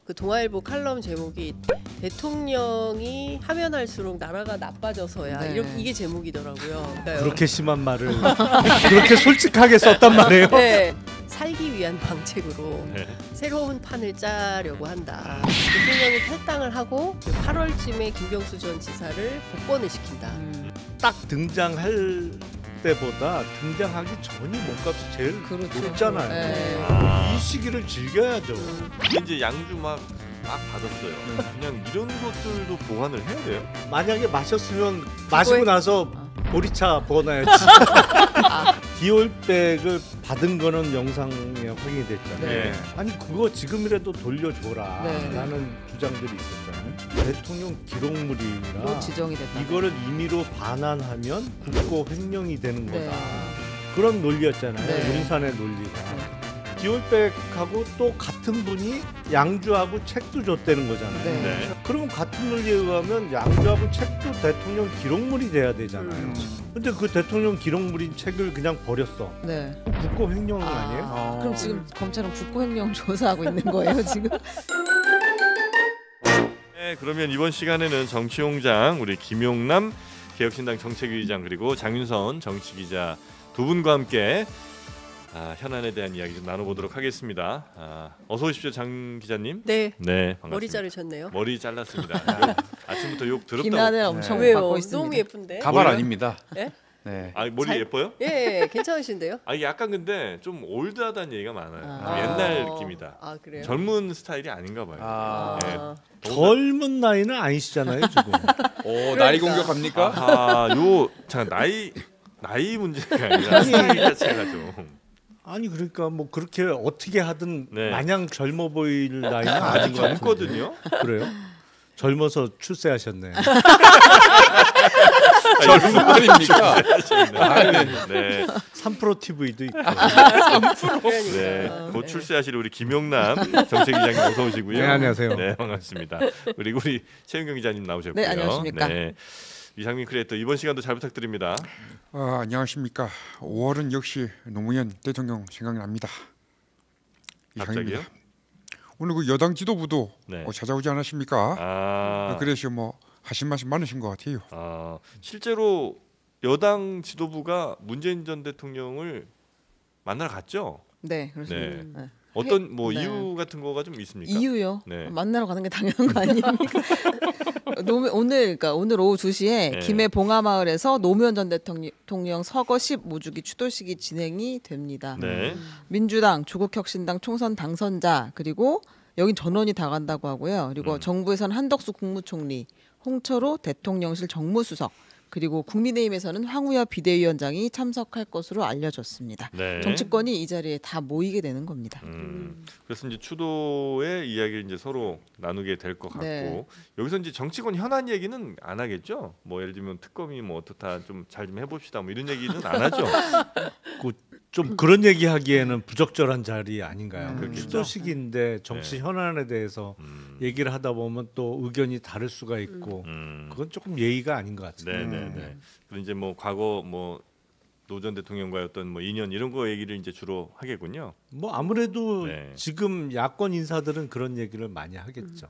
그 동아일보 칼럼 제목이 대통령이 하면 할수록 나라가 나빠져서야 네. 이게 제목이더라고요. 그러니까 그렇게 심한 말을 그렇게 솔직하게 썼단 말이에요. 네. 살기 위한 방책으로 네. 새로운 판을 짜려고 한다. 대통령이 탈당을 하고 8월쯤에 김경수 전 지사를 복권을 시킨다. 딱 등장할 때보다 등장하기 전이 몸값이 제일 그렇죠. 높잖아요. 네. 이 시기를 즐겨야죠. 근데 이제 양주 막 받았어요. 그냥 이런 것들도 보관을 해야 돼요? 만약에 마셨으면 마시고 나서 보리차 부어놔야지. 디올백을 받은 거는 영상에 확인이 됐잖아요. 네. 아니 그거 지금이라도 돌려줘라 네. 라는 주장들이 있었잖아요. 대통령 기록물이라 로 지정이 됐다. 이거를 임의로 반환하면 국고 횡령이 되는 거다. 네. 그런 논리였잖아요. 네. 윤산의 논리가. 디올백하고 또 같은 분이 양주하고 책도 줬다는 거잖아요. 네. 네. 그러면 같은 논리에 의하면 양주하고 책도 대통령 기록물이 돼야 되잖아요. 근데 그 대통령 기록물인 책을 그냥 버렸어. 네. 국고 횡령이 아니에요? 그럼 지금 검찰은 국고횡령 조사하고 있는 거예요 지금? 네, 그러면 이번 시간에는 정치용장 우리 김용남 개혁신당 정책위의장 그리고 장윤선 정치기자 두 분과 함께 현안에 대한 이야기 좀 나눠보도록 하겠습니다. 어서 오십시오, 장 기자님. 네. 네, 반갑습니다. 머리 자르셨네요. 머리 잘랐습니다. 아침부터 욕 들었다고. 비난을 엄청 왜요? 받고 있습니다. 너무 예쁜데. 가발 머리가? 아닙니다. 네? 네. 머리 잘- 예뻐요? 예, 괜찮으신데요? 이게 약간 근데 좀 올드하다는 얘기가 많아요. 아. 옛날 느낌이다. 아 그래요? 젊은 스타일이 아닌가 봐요. 아. 네. 젊은 나이는 아니시잖아요 지금. 오, 나이 공격합니까? 나이 문제가 아니라 스타일 자체가 좀. 아니 그러니까 뭐 그렇게 어떻게 하든 네. 마냥 젊어 보일 나이는 아직 아닌 것 같은데. 젊거든요. 그래요? 젊어서 출세하셨네. 무슨 말입니까? 네, 3프로 TV도 있고. 네. 곧 출세하실 우리 김용남 정책위장님 어서 오시고요. 네, 안녕하세요. 네, 반갑습니다. 그리고 우리 최윤경 기자님 나오셨고요. 네, 안녕하십니까. 네. 이상민 크리에이터 이번 시간도 잘 부탁드립니다. 안녕하십니까. 5월은 역시 노무현 대통령 생각납니다. 갑자기요? 이상입니다. 오늘 그 여당 지도부도 네. 찾아오지 않았습니까? 그래서 뭐 하신 말씀 많으신 것 같아요. 실제로 여당 지도부가 문재인 전 대통령을 만나러 갔죠? 네, 그렇습니다. 네. 네. 어떤 뭐 네. 이유 같은 거가 좀 있습니까? 이유요? 네. 만나러 가는 게 당연한 거 아닙니까? 오늘 오후 2시에 네. 김해 봉하마을에서 노무현 전 대통령 서거 15주기 추도식이 진행이 됩니다. 네. 민주당, 조국혁신당 총선 당선자 그리고 여긴 전원이 다 간다고 하고요. 그리고 정부에서는 한덕수 국무총리, 홍철호 대통령실 정무수석 그리고 국민의힘에서는 황우여 비대위원장이 참석할 것으로 알려졌습니다. 네. 정치권이 이 자리에 다 모이게 되는 겁니다. 그래서 이제 추도의 이야기를 이제 서로 나누게 될 것 같고 네. 여기서 이제 정치권 현안 얘기는 안 하겠죠? 뭐 예를 들면 특검이 뭐 어떻다 좀 잘 좀 해봅시다 뭐 이런 얘기는 안 하죠? 좀 그런 얘기하기에는 부적절한 자리 아닌가요? 그렇겠죠. 추도식인데 정치 네. 현안에 대해서 얘기를 하다 보면 또 의견이 다를 수가 있고 그건 조금 예의가 아닌 것 같습니다. 네네네. 그리고 이제 뭐 과거 뭐 노 전 대통령과의 어떤 뭐 인연 이런 거 얘기를 이제 주로 하겠군요. 뭐 아무래도 네. 지금 야권 인사들은 그런 얘기를 많이 하겠죠.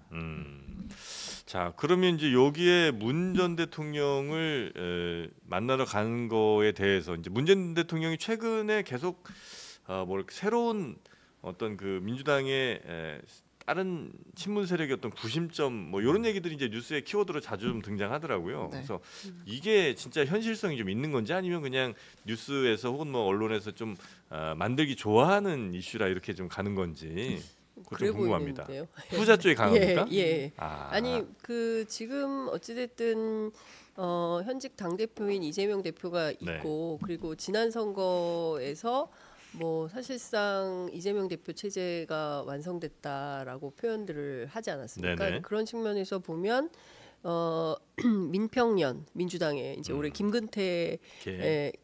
자 그러면 이제 여기에 문 전 대통령을 만나러 간 거에 대해서 이제 문 전 대통령이 최근에 계속 뭐 이렇게 새로운 어떤 그 민주당의 다른 친문 세력의 어떤 구심점 뭐 이런 얘기들이 이제 뉴스의 키워드로 자주 좀 등장하더라고요. 네. 그래서 이게 진짜 현실성이 좀 있는 건지 아니면 그냥 뉴스에서 혹은 뭐 언론에서 좀 만들기 좋아하는 이슈라 이렇게 좀 가는 건지 그거 그래 좀 궁금합니다. 보이는데요. 후자 쪽이 강합니까? 예. 아. 아니 그 지금 어찌됐든 현직 당 대표인 이재명 대표가 있고 그리고 지난 선거에서 뭐 사실상 이재명 대표 체제가 완성됐다라고 표현들을 하지 않았습니까? 네네. 그런 측면에서 보면 민평련 민주당의 이제 올해 김근태의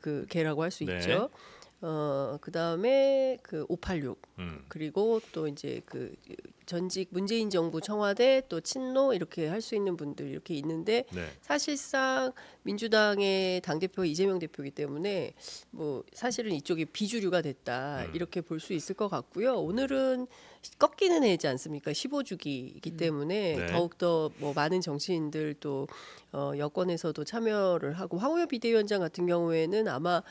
그 개라고 할 수 네. 있죠. 그다음에 그 586 음. 그리고 또 이제 그 전직 문재인 정부 청와대 또 친노 이렇게 할 수 있는 분들 이렇게 있는데 네. 사실상 민주당의 당대표 이재명 대표이기 때문에 뭐 사실은 이쪽이 비주류가 됐다 이렇게 볼 수 있을 것 같고요. 오늘은 꺾이는 해지 않습니까? 15주기이기 때문에 네. 더욱더 뭐 많은 정치인들 또 여권에서도 참여를 하고 황우여 비대위원장 같은 경우에는 아마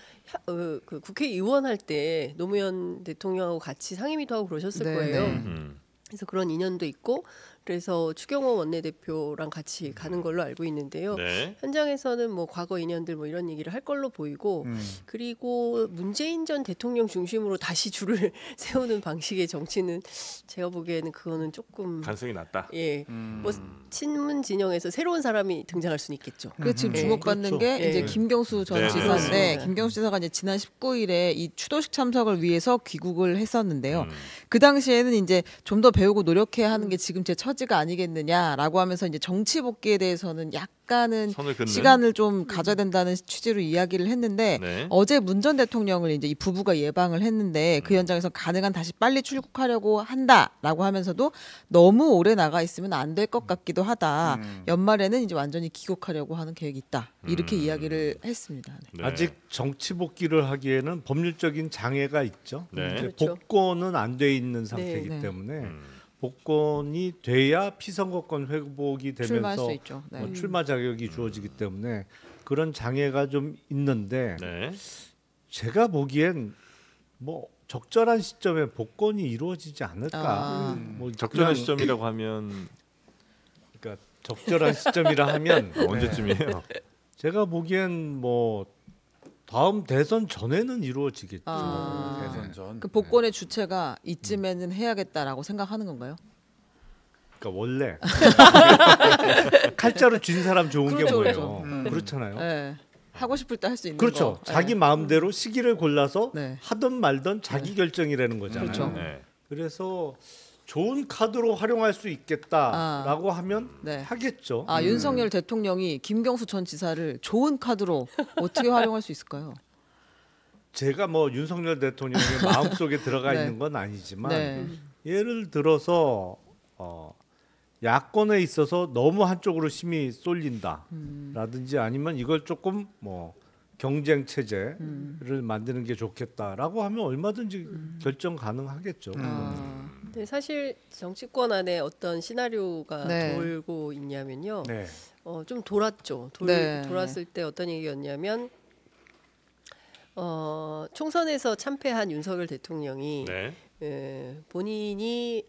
그 국회의원 할 때 노무현 대통령하고 같이 상임위도 하고 그러셨을 네, 거예요. 네. 그래서 그런 인연도 있고 그래서 추경호 원내대표랑 같이 가는 걸로 알고 있는데요. 네. 현장에서는 뭐 과거 인연들 뭐 이런 얘기를 할 걸로 보이고 그리고 문재인 전 대통령 중심으로 다시 줄을 세우는 방식의 정치는 제가 보기에는 그거는 조금 가능성이 낮다. 예, 뭐 친문 진영에서 새로운 사람이 등장할 수는 있겠죠. 그 지금 네. 주목받는 그렇죠. 게 이제 네. 김경수 전 네, 지사인데 그렇습니다. 김경수 지사가 이제 지난 19일에 이 추도식 참석을 위해서 귀국을 했었는데요. 그 당시에는 이제 좀 더 배우고 노력해야 하는 게 지금 제 처지가 아니겠느냐라고 하면서 이제 정치 복귀에 대해서는 약간은 선을 긋는. 시간을 좀 가져야 된다는 취지로 이야기를 했는데 네. 어제 문 전 대통령을 이제 이 부부가 예방을 했는데 그 현장에서 가능한 다시 빨리 출국하려고 한다라고 하면서도 너무 오래 나가 있으면 안 될 것 같기도 하다. 연말에는 이제 완전히 귀국하려고 하는 계획이 있다. 이렇게 이야기를 했습니다. 네. 네. 아직 정치 복귀를 하기에는 법률적인 장애가 있죠. 네. 이제 그렇죠. 복권은 안 돼 있는 상태이기 네. 때문에 복권이 돼야 피선거권 회복이 출마할 되면서 수 있죠. 네. 출마 자격이 주어지기 때문에 그런 장애가 좀 있는데 네. 제가 보기엔 뭐 적절한 시점에 복권이 이루어지지 않을까. 아. 뭐 적절한 그냥 시점이라고 하면 그러니까 적절한 시점이라 하면 언제쯤이에요? 제가 보기엔 뭐 다음 대선 전에는 이루어지겠죠. 아. 대선 전. 그 복권의 주체가 이쯤에는 해야겠다라고 생각하는 건가요? 그러니까 원래 칼자루 쥔 사람 좋은 게 그렇죠, 뭐예요? 그렇죠. 그렇잖아요. 네. 하고 싶을 때 할 수 있는 그렇죠. 거. 자기 네. 마음대로 시기를 골라서 네. 하든 말든 자기 결정이라는 거잖아요. 그렇죠. 네. 그래서 좋은 카드로 활용할 수 있겠다라고 하면 네. 하겠죠. 아 윤석열 대통령이 김경수 전 지사를 좋은 카드로 어떻게 활용할 수 있을까요? 제가 뭐 윤석열 대통령의 마음속에 들어가 네. 있는 건 아니지만 네. 예를 들어서 야권에 있어서 너무 한쪽으로 힘이 쏠린다라든지 아니면 이걸 조금 뭐 경쟁 체제를 만드는 게 좋겠다라고 하면 얼마든지 결정 가능하겠죠. 아, 근데 사실 정치권 안에 어떤 시나리오가 네. 돌고 있냐면요. 네. 좀 돌았죠. 네. 돌았을 때 어떤 얘기였냐면 총선에서 참패한 윤석열 대통령이 네. 본인이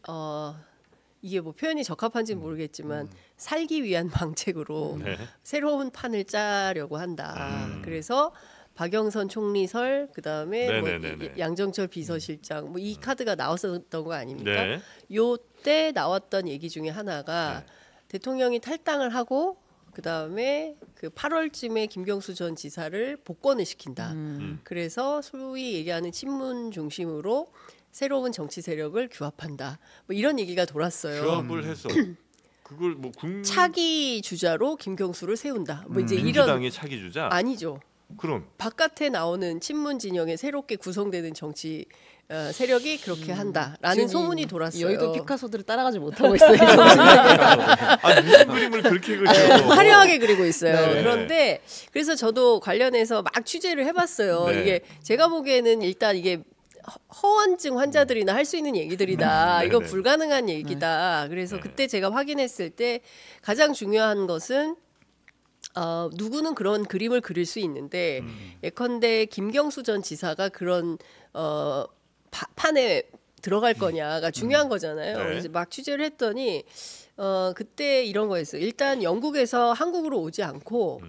이게 뭐 표현이 적합한지는 모르겠지만 살기 위한 방책으로 네. 새로운 판을 짜려고 한다. 그래서 박영선 총리설 그다음에 뭐 네네네네. 양정철 비서실장 뭐 이 카드가 나왔었던 거 아닙니까? 네. 요때 나왔던 얘기 중에 하나가 대통령이 탈당을 하고 그다음에 그 8월쯤에 김경수 전 지사를 복권을 시킨다. 그래서 소위 얘기하는 친문 중심으로 새로운 정치 세력을 규합한다. 뭐 이런 얘기가 돌았어요. 규합을 해서 그걸 뭐 차기 주자로 김경수를 세운다. 뭐 이제 이런 민주당의 차기 주자. 아니죠. 그럼 바깥에 나오는 친문 진영에 새롭게 구성되는 정치 세력이 그렇게 한다라는 지금 소문이 이 돌았어요. 여의도 피카소들을 따라가지 못하고 있어요. 아 무슨 그림을 그렇게 그려? 화려하게 그리고 있어요. 네. 그런데 그래서 저도 관련해서 막 취재를 해봤어요. 네. 이게 제가 보기에는 일단 이게 허언증 환자들이나 할 수 있는 얘기들이다. 이거 네. 불가능한 얘기다. 그래서 그때 제가 확인했을 때 가장 중요한 것은 누구는 그런 그림을 그릴 수 있는데 예컨대 김경수 전 지사가 그런 판에 들어갈 거냐가 중요한 거잖아요. 네. 그래서 막 취재를 했더니 그때 이런 거였어요. 일단 영국에서 한국으로 오지 않고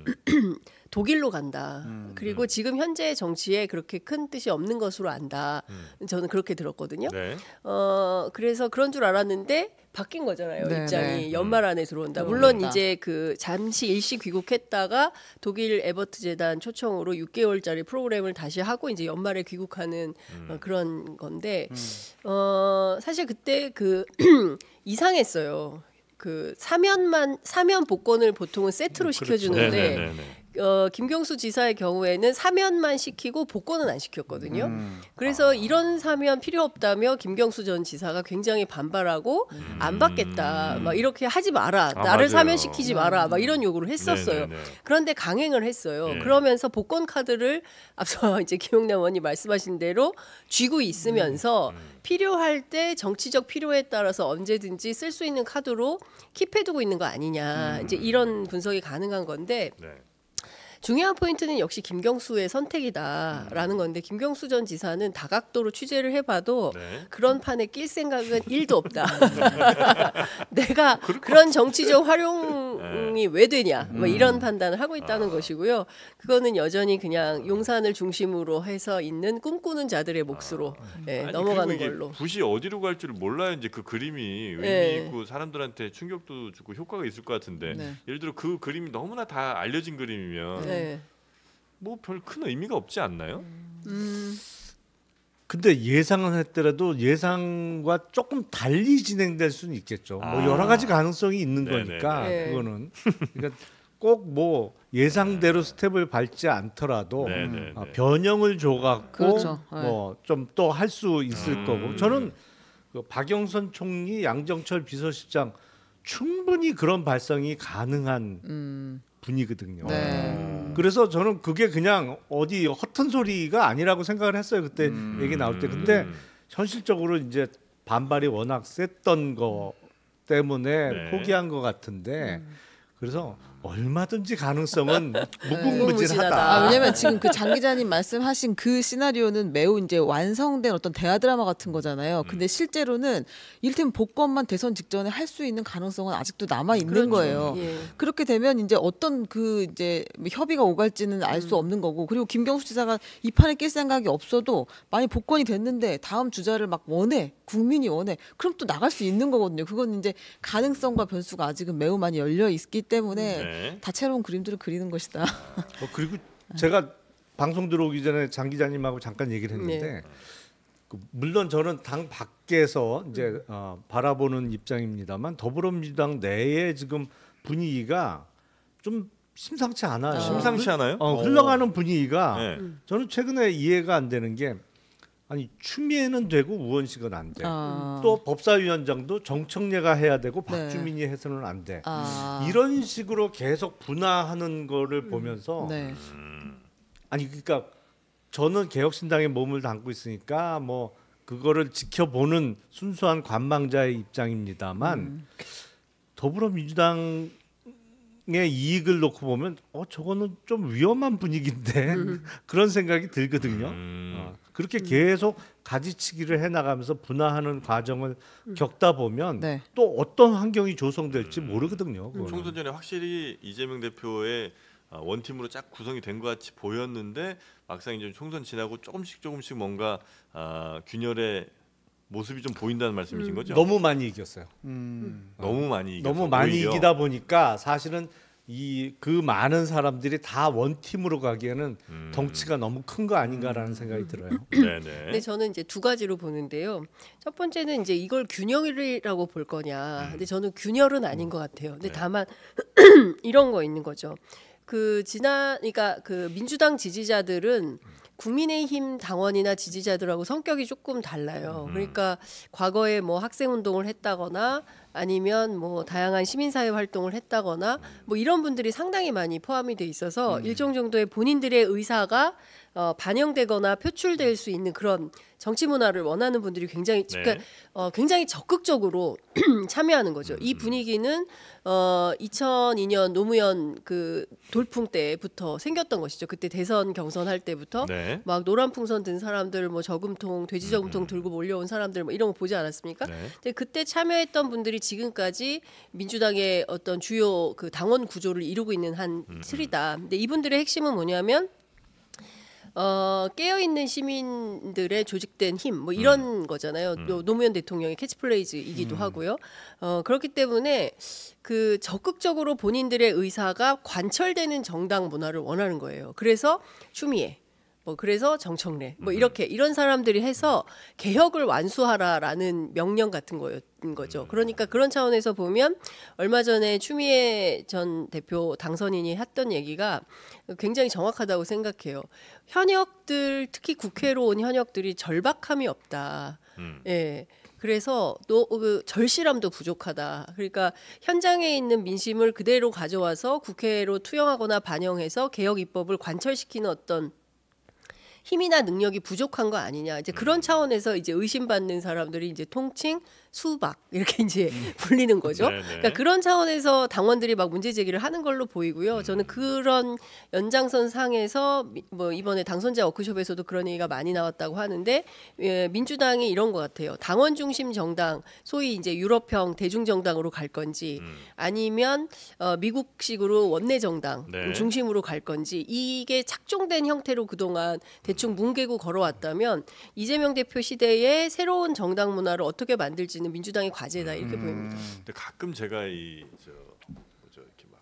독일로 간다. 그리고 지금 현재 정치에 그렇게 큰 뜻이 없는 것으로 안다. 저는 그렇게 들었거든요. 네. 그래서 그런 줄 알았는데 바뀐 거잖아요. 네, 입장이 네. 연말 안에 들어온다. 물론 들어온다. 이제 그 잠시 일시 귀국했다가 독일 에버트 재단 초청으로 6개월짜리 프로그램을 다시 하고 이제 연말에 귀국하는 그런 건데 사실 그때 그 이상했어요. 그 사면 복권을 보통은 세트로 시켜주는데 네네네네. 김경수 지사의 경우에는 사면만 시키고 복권은 안 시켰거든요. 그래서 이런 사면 필요 없다며 김경수 전 지사가 굉장히 반발하고 안 받겠다. 막 이렇게 하지 마라. 나를 맞아요. 사면시키지 마라. 막 이런 요구를 했었어요. 네네네. 그런데 강행을 했어요. 네. 그러면서 복권 카드를 앞서 이제 김용남 의원이 말씀하신 대로 쥐고 있으면서 필요할 때 정치적 필요에 따라서 언제든지 쓸 수 있는 카드로 킵해두고 있는 거 아니냐. 이제 이런 분석이 가능한 건데 네. 중요한 포인트는 역시 김경수의 선택이다라는 건데 김경수 전 지사는 다각도로 취재를 해봐도 네. 그런 판에 낄 생각은 1도 없다. 내가 그런 정치적 활용이 왜 되냐 뭐 이런 판단을 하고 있다는 것이고요. 그거는 여전히 그냥 용산을 중심으로 해서 있는 꿈꾸는 자들의 몫으로 아니, 넘어가는 그리고 이게 걸로. 붓이 어디로 갈지를 몰라요. 이제 그 그림이 의미 네. 있고 사람들한테 충격도 주고 효과가 있을 것 같은데 네. 예를 들어 그 그림이 너무나 다 알려진 그림이면 네. 뭐 별 큰 의미가 없지 않나요? 근데 예상은 했더라도 예상과 조금 달리 진행될 수는 있겠죠. 뭐 여러 가지 가능성이 있는 네네네. 거니까 네. 그거는 그러니까 꼭 뭐 예상대로 스텝을 밟지 않더라도 네네네. 변형을 줘갖고 그렇죠. 뭐 좀 또 할 수 있을 거고 저는 그 박영선 총리, 양정철 비서실장 충분히 그런 발상이 가능한 분이거든요. 네. 그래서 저는 그게 그냥 어디 허튼 소리가 아니라고 생각을 했어요. 그때 얘기 나올 때. 근데 현실적으로 이제 반발이 워낙 셌던 거 때문에 네. 포기한 것 같은데 그래서 얼마든지 가능성은 무궁무진하다. 무궁무진하다. 왜냐면 지금 그 장 기자님 말씀하신 그 시나리오는 매우 이제 완성된 어떤 대화 드라마 같은 거잖아요. 근데 실제로는 이를테면 복권만 대선 직전에 할 수 있는 가능성은 아직도 남아 있는 그렇죠. 거예요. 예. 그렇게 되면 이제 어떤 그 이제 협의가 오갈지는 알 수 없는 거고, 그리고 김경수 지사가 이 판에 낄 생각이 없어도 만약 복권이 됐는데 다음 주자를 막 원해, 국민이 원해, 그럼 또 나갈 수 있는 거거든요. 그건 이제 가능성과 변수가 아직은 매우 많이 열려 있기 때문에 네. 다채로운 그림들을 그리는 것이다. 그리고 제가 방송 들어오기 전에 장 기자님하고 잠깐 얘기를 했는데 그 물론 저는 당 밖에서 이제 바라보는 입장입니다만 더불어민주당 내에 지금 분위기가 좀 심상치 않아요. 심상치 않아요? 흘러가는 분위기가 네. 저는 최근에 이해가 안 되는 게 아니 추미애는 되고 우원식은 안 돼. 또 법사위원장도 정청래가 해야 되고 네. 박주민이 해서는 안 돼. 아. 이런 식으로 계속 분화하는 거를 보면서 네. 아니 그러니까 저는 개혁신당에 몸을 담고 있으니까 뭐 그거를 지켜보는 순수한 관망자의 입장입니다만 더불어민주당의 이익을 놓고 보면 저거는 좀 위험한 분위기인데 그런 생각이 들거든요. 그렇게 계속 가지치기를 해나가면서 분화하는 과정을 겪다 보면 네. 또 어떤 환경이 조성될지 모르거든요. 그거는. 총선 전에 확실히 이재명 대표의 원팀으로 쫙 구성이 된 것 같이 보였는데 막상 이제 총선 지나고 조금씩 뭔가 균열의 모습이 좀 보인다는 말씀이신 거죠? 너무 많이 이겼어요. 너무 많이 이겨서 너무 많이 오히려. 이기다 보니까 사실은 그 많은 사람들이 다 원팀으로 가기에는 덩치가 너무 큰 거 아닌가라는 생각이 들어요. 네네. 근데 저는 이제 두 가지로 보는데요. 첫 번째는 이제 이걸 균열이라고 볼 거냐. 근데 저는 균열은 아닌 것 같아요. 근데 네. 다만 이런 거 있는 거죠. 그러니까 그 민주당 지지자들은 국민의힘 당원이나 지지자들하고 성격이 조금 달라요. 그러니까 과거에 뭐 학생 운동을 했다거나 아니면 뭐 다양한 시민사회 활동을 했다거나 뭐 이런 분들이 상당히 많이 포함이 돼 있어서 일정 정도의 본인들의 의사가 반영되거나 표출될 수 있는 그런 정치 문화를 원하는 분들이 굉장히 그러니까 굉장히 적극적으로 참여하는 거죠. 이 분위기는 2002년 노무현 그 돌풍 때부터 생겼던 것이죠. 그때 대선 경선할 때부터 네. 막 노란 풍선 든 사람들, 뭐 저금통, 돼지 저금통 들고 몰려온 사람들, 뭐 이런 거 보지 않았습니까? 네. 근데 그때 참여했던 분들이 지금까지 민주당의 어떤 주요 그 당원 구조를 이루고 있는 한 틀이다. 근데 이분들의 핵심은 뭐냐면 깨어있는 시민들의 조직된 힘, 뭐 이런 거잖아요. 노무현 대통령의 캐치플레이즈이기도 하고요. 그렇기 때문에 그 적극적으로 본인들의 의사가 관철되는 정당 문화를 원하는 거예요. 그래서 추미애, 뭐 그래서 정청래 뭐 이렇게 이런 사람들이 해서 개혁을 완수하라라는 명령 같은 거였던 거죠. 그러니까 그런 차원에서 보면 얼마 전에 추미애 전 대표 당선인이 했던 얘기가 굉장히 정확하다고 생각해요. 현역들 특히 국회로 온 현역들이 절박함이 없다. 예. 그래서 또 그 절실함도 부족하다. 그러니까 현장에 있는 민심을 그대로 가져와서 국회로 투영하거나 반영해서 개혁 입법을 관철시키는 어떤 힘이나 능력이 부족한 거 아니냐. 이제 그런 차원에서 이제 의심받는 사람들이 이제 통칭 수박 이렇게 이제 불리는 거죠. 그러니까 그런 차원에서 당원들이 막 문제 제기를 하는 걸로 보이고요. 저는 그런 연장선 상에서 뭐 이번에 당선자 워크숍에서도 그런 얘기가 많이 나왔다고 하는데 예, 민주당이 이런 것 같아요. 당원 중심 정당, 소위 이제 유럽형 대중 정당으로 갈 건지 아니면 미국식으로 원내 정당 네. 중심으로 갈 건지 이게 착종된 형태로 그동안 대충 뭉개고 걸어왔다면 이재명 대표 시대의 새로운 정당 문화를 어떻게 만들지는 민주당의 과제다 이렇게 보입니다. 근데 가끔 제가 이렇게 막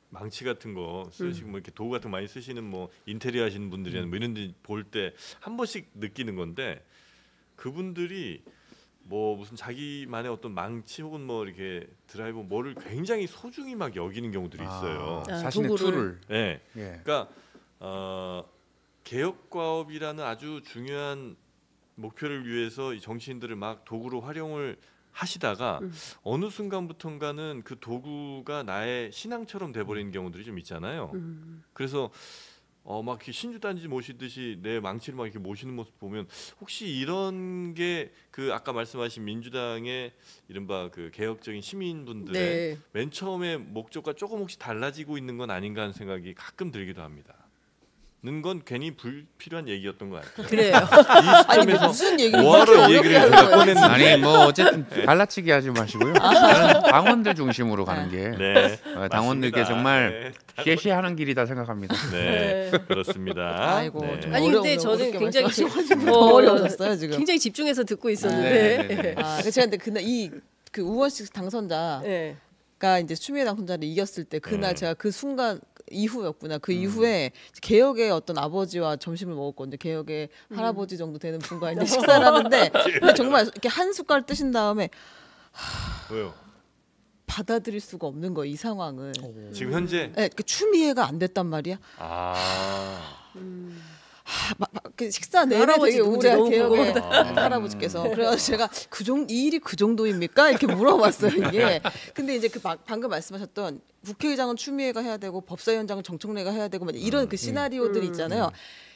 망치 같은 거 쓰시고 뭐 이렇게 도구 같은 거 많이 쓰시는 뭐 인테리어 하시는 분들이나 뭐 이런 데 볼 때 한 번씩 느끼는 건데 그분들이 뭐 무슨 자기만의 어떤 망치 혹은 뭐 이렇게 드라이버 뭐를 굉장히 소중히 막 여기는 경우들이 있어요. 자신의 도구를. 툴을. 네. 예. 그러니까 개혁과업이라는 아주 중요한 목표를 위해서 이 정치인들을 막 도구로 활용을 하시다가 어느 순간부터인가는 그 도구가 나의 신앙처럼 돼버리는 경우들이 좀 있잖아요. 그래서 막 이렇게 신주단지 모시듯이 내 망치를 막 이렇게 모시는 모습 보면 혹시 이런 게 그 아까 말씀하신 민주당의 이른바 그 개혁적인 시민분들의 네. 맨 처음에 목적과 조금 혹시 달라지고 있는 건 아닌가 하는 생각이 가끔 들기도 합니다. 는 건 괜히 불필요한 얘기였던 것 같아요. 그래요. 이 아니 근데 시점에서 무슨 얘기를 뭐하러 이 얘기를 제가 꺼냈는지. 아니 뭐 어쨌든 갈라치기 하지 마시고요. 저는 당원들 중심으로 가는 게 네, 당원들께 맞습니다. 정말 네, 쉐쉐하는 길이다 생각합니다. 네, 그렇습니다. 아이고 네. 좀 아니 근데 어려운 저는 어렵게 굉장히 말씀하셔가지고 더 어려워졌어요 지금. 굉장히 집중해서 듣고 네, 있었는데. 네, 네. 아, 제가 근데 그날 그 우원식 당선자가 네. 이제 추미애 당선자를 이겼을 때 그날 제가 그 순간 이후였구나. 그 이후에 개혁의 어떤 아버지와 점심을 먹었거든요. 개혁의 할아버지 정도 되는 분과 이제 식사를 하는데 근데 정말 이렇게 한 숟갈 뜨신 다음에 왜요? 받아들일 수가 없는 거예요. 이 상황을. 지금 현재 네, 그 추미애가 안 됐단 말이야. 그 식사 내내 할아버지 되게 누군지 우울해 너무 개혁의 궁금하다. 할아버지께서 그래서 제가 이 일이 그 정도입니까 이렇게 물어봤어요 이게. 근데 이제 그 방금 말씀하셨던 국회의장은 추미애가 해야 되고 법사위원장은 정청래가 해야 되고 막 이런 그 시나리오들이 있잖아요.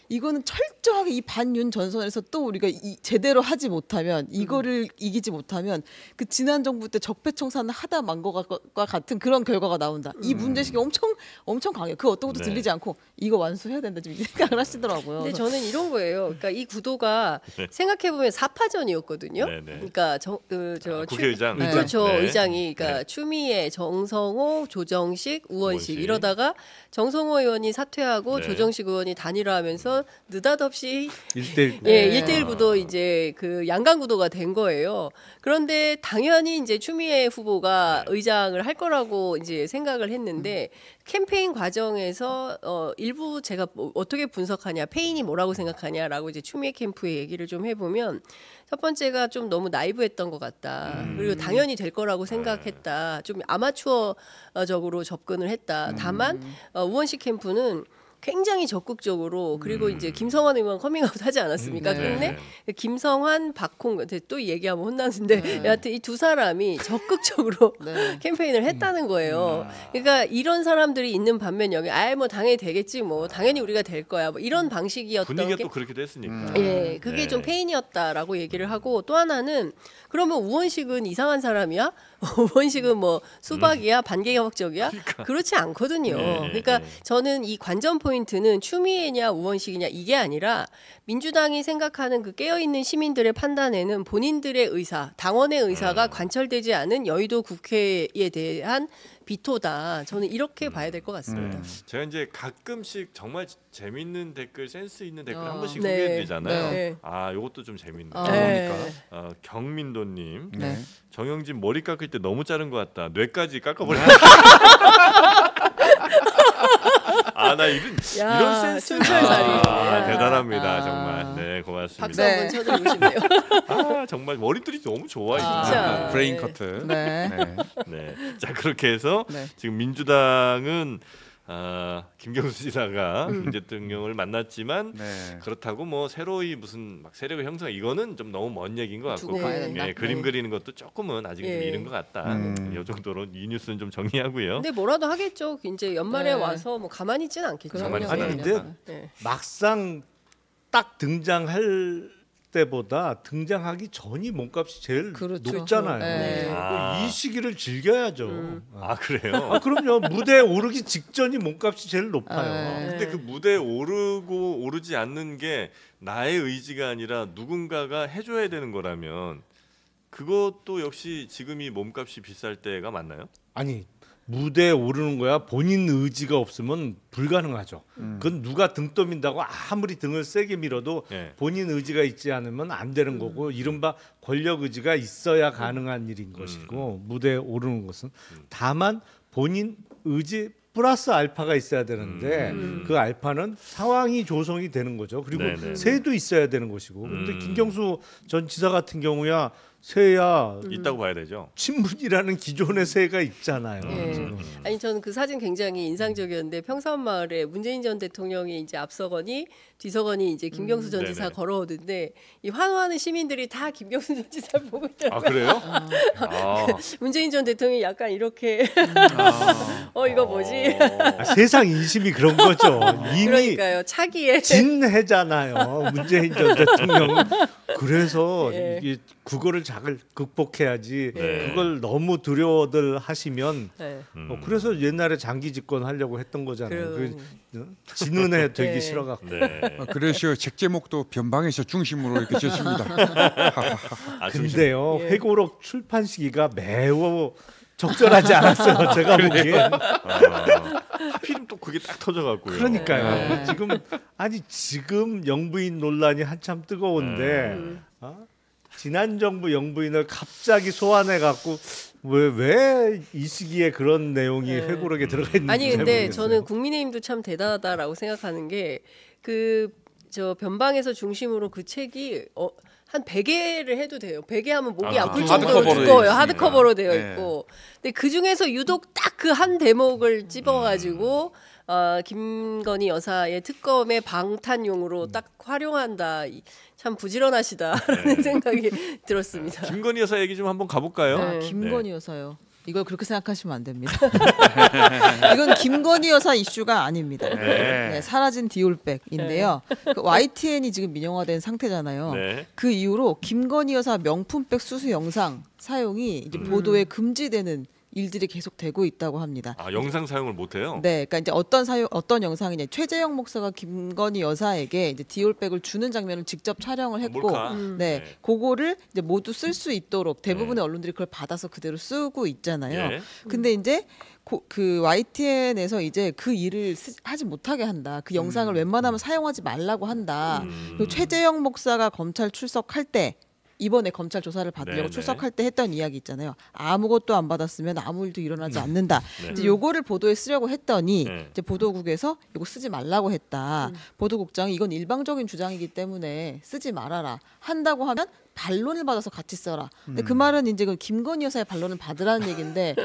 이거는 철저하게 이 반윤 전선에서 또 우리가 제대로 하지 못하면 이거를 이기지 못하면 그 지난 정부 때 적폐청산을 하다 만 것과 같은 그런 결과가 나온다. 이 문제식이 엄청 강해요. 그 어떤 것도 네. 들리지 않고 이거 완수해야 된다 지금 이 생각을 하시더라고요. 근데 저는 이런 거예요. 그러니까 이 구도가 생각해 보면 4파전이었거든요. 네, 네. 그러니까 국회의장 네. 그렇죠. 네. 의장이 그러니까 네. 추미애, 정성호, 조정식, 우원식 우원식. 이러다가 정성호 의원이 사퇴하고 네. 조정식 의원이 단일화하면서 느닷없이 1대1 예, 1대1 구도 이제 그 양강 구도가 된 거예요. 그런데 당연히 이제 추미애 후보가 의장을 할 거라고 이제 생각을 했는데 캠페인 과정에서 일부 제가 뭐 어떻게 분석하냐, 페인이 뭐라고 생각하냐라고 이제 추미애 캠프의 얘기를 좀 해보면 첫 번째가 좀 너무 나이브했던 것 같다. 그리고 당연히 될 거라고 생각했다. 좀 아마추어적으로 접근을 했다. 다만 우원식 캠프는 굉장히 적극적으로 그리고 이제 김성환 의원 커밍아웃 하지 않았습니까? 네. 근데 김성환, 박홍 또 얘기하면 혼나는데 여하튼 이 두 사람이 적극적으로 네. 캠페인을 했다는 거예요. 그러니까 이런 사람들이 있는 반면 여기 뭐 당연히 되겠지 뭐 당연히 우리가 될 거야 뭐 이런 방식이었던 분위기가 게 또 그렇기도 했으니까. 예, 그게 네. 좀 페인이었다라고 얘기를 하고 또 하나는 그러면 우원식은 이상한 사람이야? 우원식은 뭐 수박이야? 반개혁적이야? 그렇지 않거든요. 네, 그러니까 네. 저는 이 관전 포인트는 추미애냐 우원식이냐 이게 아니라 민주당이 생각하는 그 깨어있는 시민들의 판단에는 본인들의 의사, 당원의 의사가 관철되지 않은 여의도 국회에 대한 비토다. 저는 이렇게 봐야 될 것 같습니다. 제가 이제 가끔씩 정말 재밌는 댓글, 센스 있는 댓글 한 번씩 네. 소개해드리잖아요. 네. 아, 요것도 좀 재밌네요. 네. 경민도님, 네. 정영진 머리 깎을 때 너무 자른 것 같다. 뇌까지 깎아버려. 나 이런 센스 촌철살인. 대단합니다 정말. 네 고맙습니다. 박수 한번 쳐드리고 싶네요. 정말 머리들이 너무 좋아. 진짜. 브레인 네. 커트. 네. 네. 자 그렇게 해서 네. 지금 민주당은 김경수 지사가 문재인 대통령을 만났지만 네. 그렇다고 뭐 새로이 무슨 막 세력을 형성 이거는 좀 너무 먼 얘기인 것 같고 두고 봐야 된다. 그림 네. 그리는 것도 조금은 아직 좀 이른 것 같다. 이 정도로 이 뉴스는 좀 정리하고요. 근데 뭐라도 하겠죠. 이제 연말에 네. 와서 뭐 가만히 있지는 않겠죠. 그럼요. 아니 근데 네. 막상 딱 등장할 때보다 등장하기 전이 몸값이 제일 그렇죠. 높잖아요. 네. 이 시기를 즐겨야죠. 그래요? 그럼요. 무대에 오르기 직전이 몸값이 제일 높아요. 네. 근데 그 무대에 오르고 오르지 않는 게 나의 의지가 아니라 누군가가 해줘야 되는 거라면 그것도 역시 지금이 몸값이 비쌀 때가 맞나요? 아니 무대에 오르는 거야 본인 의지가 없으면 불가능하죠. 그건 누가 등 떠민다고 아무리 등을 세게 밀어도 예. 본인 의지가 있지 않으면 안 되는 거고 이른바 권력 의지가 있어야 가능한 일인 것이고 무대에 오르는 것은 다만 본인 의지 플러스 알파가 있어야 되는데 그 알파는 상황이 조성이 되는 거죠. 그리고 네네. 새도 있어야 되는 것이고. 근데 김경수 전 지사 같은 경우야 새야 있다고 봐야 되죠. 친문이라는 기존의 새가 있잖아요. 예. 지금. 아니 저는 그 사진 굉장히 인상적이었는데 평산마을에 문재인 전 대통령이 이제 앞서거니 뒤서거니 이제 김경수 전 지사 네네. 걸어오는데 이 환호하는 시민들이 다 김경수 전 지사 보고 있더라고요. 그래요? 문재인 전 대통령이 약간 이렇게 이거 뭐지? 세상 인심이 그런 거죠. 이미 그러니까요. 차기에 진해잖아요. 문재인 전 대통령은. 그래서 예. 이게 그거를 잘 극복해야지. 네. 그걸 너무 두려워들 하시면 네. 그래서 옛날에 장기 집권 하려고 했던 거잖아요. 그럼. 지는 애 되기 네. 싫어갖고. 네. 그래서 책 제목도 변방에서 중심으로 이렇게 졌습니다. 근데요 예. 회고록 출판 시기가 매우 적절하지 않았어요. 제가 보기엔. 하필이면 또 그게 딱 터져갖고요. 그러니까요. 네. 지금 영부인 논란이 한참 뜨거운데 지난 정부 영부인을 갑자기 소환해 갖고 왜 이 시기에 그런 내용이 네. 회고록에 들어가 있는지 아니 잘 근데 모르겠어요. 저는 국민의힘도 참 대단하다라고 생각하는 게 그 저 변방에서 중심으로 그 책이 한 100개를 해도 돼요. 100개 하면 목이 아플 정도로 하드커버로 두꺼워요. 있으니까. 하드커버로 되어 네. 있고. 근데 그 중에서 유독 딱 그 한 대목을 집어가지고 김건희 여사의 특검의 방탄용으로 딱 활용한다. 참 부지런하시다라는 생각이 들었습니다. 김건희 여사 얘기 좀 한번 가볼까요? 네. 김건희 여사요. 이걸 그렇게 생각하시면 안 됩니다. 이건 김건희 여사 이슈가 아닙니다. 네, 사라진 디올백인데요. 그 YTN이 지금 민영화된 상태잖아요. 네. 그 이후로 김건희 여사 명품백 수수 영상 사용이 이제 보도에 금지되는 일들이 계속 되고 있다고 합니다. 영상 사용을 못해요? 네, 그러니까 이제 어떤 영상이냐, 최재형 목사가 김건희 여사에게 이제 디올백을 주는 장면을 직접 촬영을 했고, 몰카. 네, 그거를 이제 모두 쓸 수 있도록 대부분의 언론들이 그걸 받아서 그대로 쓰고 있잖아요. 예. 근데 이제 그 YTN에서 이제 그 일을 하지 못하게 한다. 그 영상을 웬만하면 사용하지 말라고 한다. 그리고 최재형 목사가 검찰 출석할 때. 이번에 검찰 조사를 받으려고 네네. 출석할 때 했던 이야기 있잖아요. 아무것도 안 받았으면 아무 일도 일어나지 않는다. 네. 이제 요거를 보도에 쓰려고 했더니 네. 이제 보도국에서 이거 쓰지 말라고 했다. 보도국장이 이건 일방적인 주장이기 때문에 쓰지 말아라. 한다고 하면 반론을 받아서 같이 써라. 근데 그 말은 이제 그 김건희 여사의 반론을 받으라는 얘기인데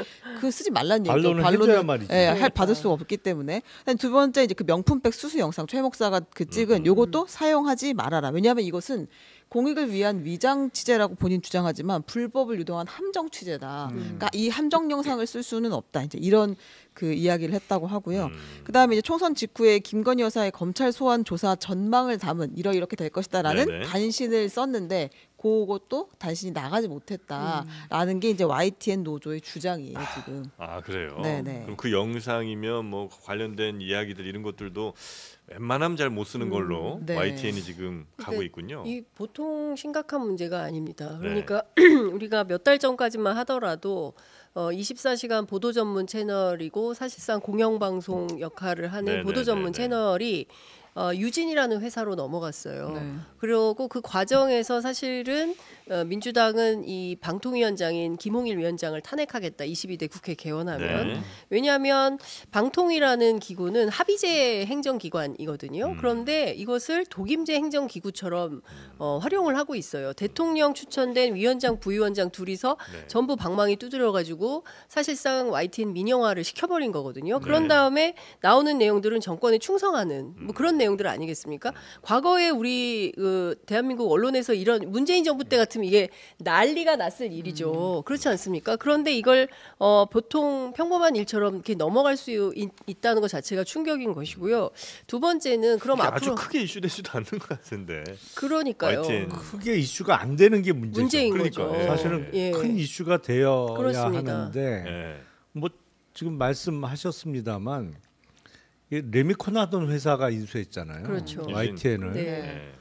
그 쓰지 말라는 얘기죠. 반론을 해줘야 말이죠. 예, 받을 수가 없기 때문에. 두 번째 이제 그 명품백 수수 영상 최 목사가 그 찍은 요것도 사용하지 말아라. 왜냐하면 이것은 공익을 위한 위장 취재라고 본인 주장하지만 불법을 유도한 함정 취재다. 그러니까 이 함정 영상을 쓸 수는 없다. 이제 이런 그 이야기를 했다고 하고요. 그다음에 이제 총선 직후에 김건희 여사의 검찰 소환 조사 전망을 담은 이렇게 될 것이다라는 네네. 단신을 썼는데 그것도 단신이 나가지 못했다라는 게 이제 YTN 노조의 주장이에요 지금. 그래요? 네네. 그럼 그 영상이면 뭐 관련된 이야기들 이런 것들도 웬만하면 잘 못 쓰는 걸로 네. YTN이 지금 가고 근데 있군요. 이 보통 심각한 문제가 아닙니다. 네. 그러니까 우리가 몇 달 전까지만 하더라도 24시간 보도 전문 채널이고 사실상 공영방송 역할을 하는 네네네네. 보도 전문 채널이 유진이라는 회사로 넘어갔어요. 네. 그리고 그 과정에서 사실은 민주당은 이 방통위원장인 김홍일 위원장을 탄핵하겠다. 22대 국회 개원하면. 네. 왜냐하면 방통위라는 기구는 합의제 행정기관이거든요. 그런데 이것을 독임제 행정기구처럼 활용을 하고 있어요. 대통령 추천된 위원장, 부위원장 둘이서 네. 전부 방망이 두드려가지고 사실상 YTN 민영화를 시켜버린 거거든요. 그런 네. 다음에 나오는 내용들은 정권에 충성하는 뭐 그런 내용들 아니겠습니까? 과거에 우리 대한민국 언론에서 이런 문재인 정부 때 같으면 이게 난리가 났을 일이죠. 그렇지 않습니까? 그런데 이걸 보통 평범한 일처럼 이렇게 넘어갈 수 있다는 것 자체가 충격인 것이고요. 두 번째는 그럼 이게 앞으로 아주 크게 이슈되지도 않는 것 같은데. 그러니까요. YTN. 크게 이슈가 안 되는 게 문제죠. 문제인 그러니까, 거죠. 예. 사실은 예. 큰 이슈가 되어야 그렇습니다. 하는데 네. 뭐 지금 말씀하셨습니다만 레미콘 하던 회사가 인수했잖아요. 그렇죠. YTN을. 네. 네.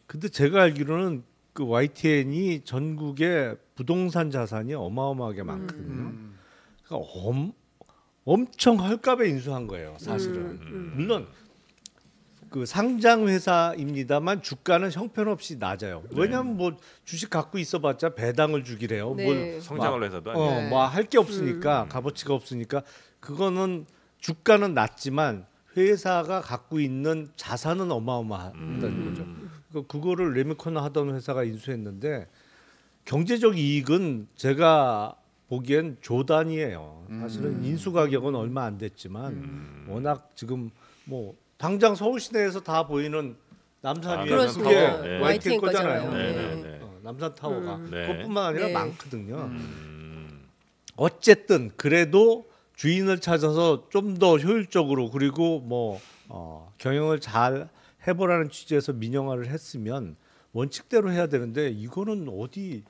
근데 제가 알기로는 그 YTN이 전국에 부동산 자산이 어마어마하게 많거든요. 그러니까 엄청 헐값에 인수한 거예요, 사실은. 물론 그 상장 회사입니다만 주가는 형편없이 낮아요. 왜냐하면 뭐 주식 갖고 있어봤자 배당을 주기래요. 네. 뭘 성장을 해서도 아니고. 뭐 할 게 없으니까 값어치가 없으니까 그거는 주가는 낮지만 회사가 갖고 있는 자산은 어마어마하다는 거죠. 그러니까 그거를 레미콘 하던 회사가 인수했는데 경제적 이익은 제가 보기엔 조단이에요. 사실은 인수 가격은 얼마 안 됐지만 워낙 지금 뭐 당장 서울 시내에서 다 보이는 남산 위에 그렇습니다. 그게 네. YTN 거잖아요. 거잖아요. 네, 네. 남산 타워가 네. 그것뿐만 아니라 네. 많거든요. 어쨌든 그래도 주인을 찾아서 좀 더 효율적으로 그리고 뭐 경영을 잘 해보라는 취지에서 민영화를 했으면 원칙대로 해야 되는데 이거는 어디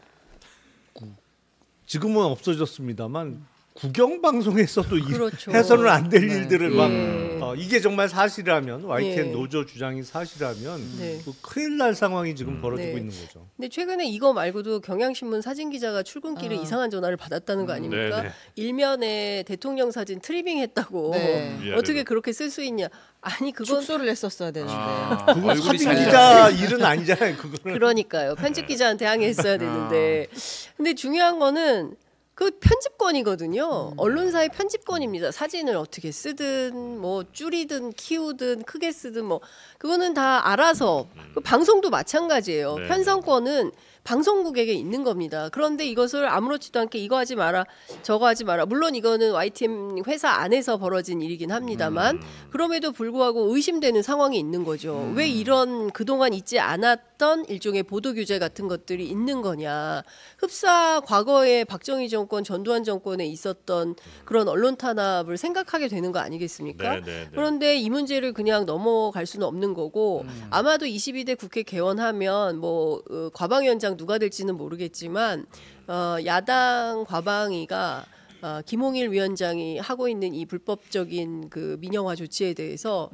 지금은 없어졌습니다만 국영 방송에서도 그렇죠. 해서는 안 될 네. 일들을 예. 막 이게 정말 사실이라면 YTN 예. 노조 주장이 사실이라면 네. 그 큰일 날 상황이 지금 벌어지고 네. 있는 거죠. 근데 최근에 이거 말고도 경향신문 사진 기자가 출근길에 이상한 전화를 받았다는 거 아닙니까? 네, 네. 일면에 대통령 사진 트리밍했다고 네. 어떻게 그렇게 쓸 수 있냐? 아니 그건 축소를 했었어야 되는데. 그거 얼굴이 사진 잘 기자 일은 아니잖아요. 그거는. 그러니까요. 편집 기자한테 항의했어야 되는데. 근데 중요한 거는 그 편집권이거든요. 언론사의 편집권입니다. 사진을 어떻게 쓰든 뭐 줄이든 키우든 크게 쓰든 뭐 그거는 다 알아서 그 방송도 마찬가지예요. 네. 편성권은 방송국에게 있는 겁니다. 그런데 이것을 아무렇지도 않게 이거 하지 마라, 저거 하지 마라. 물론 이거는 YTN 회사 안에서 벌어진 일이긴 합니다만 그럼에도 불구하고 의심되는 상황이 있는 거죠. 왜 이런 그동안 있지 않았던 일종의 보도 규제 같은 것들이 있는 거냐. 흡사 과거에 박정희 정권, 전두환 정권에 있었던 그런 언론 탄압을 생각하게 되는 거 아니겠습니까? 네, 네, 네. 그런데 이 문제를 그냥 넘어갈 수는 없는 거고 아마도 22대 국회 개원하면 뭐 과방위원장 누가 될지는 모르겠지만 야당 과방위가 김홍일 위원장이 하고 있는 이 불법적인 그 민영화 조치에 대해서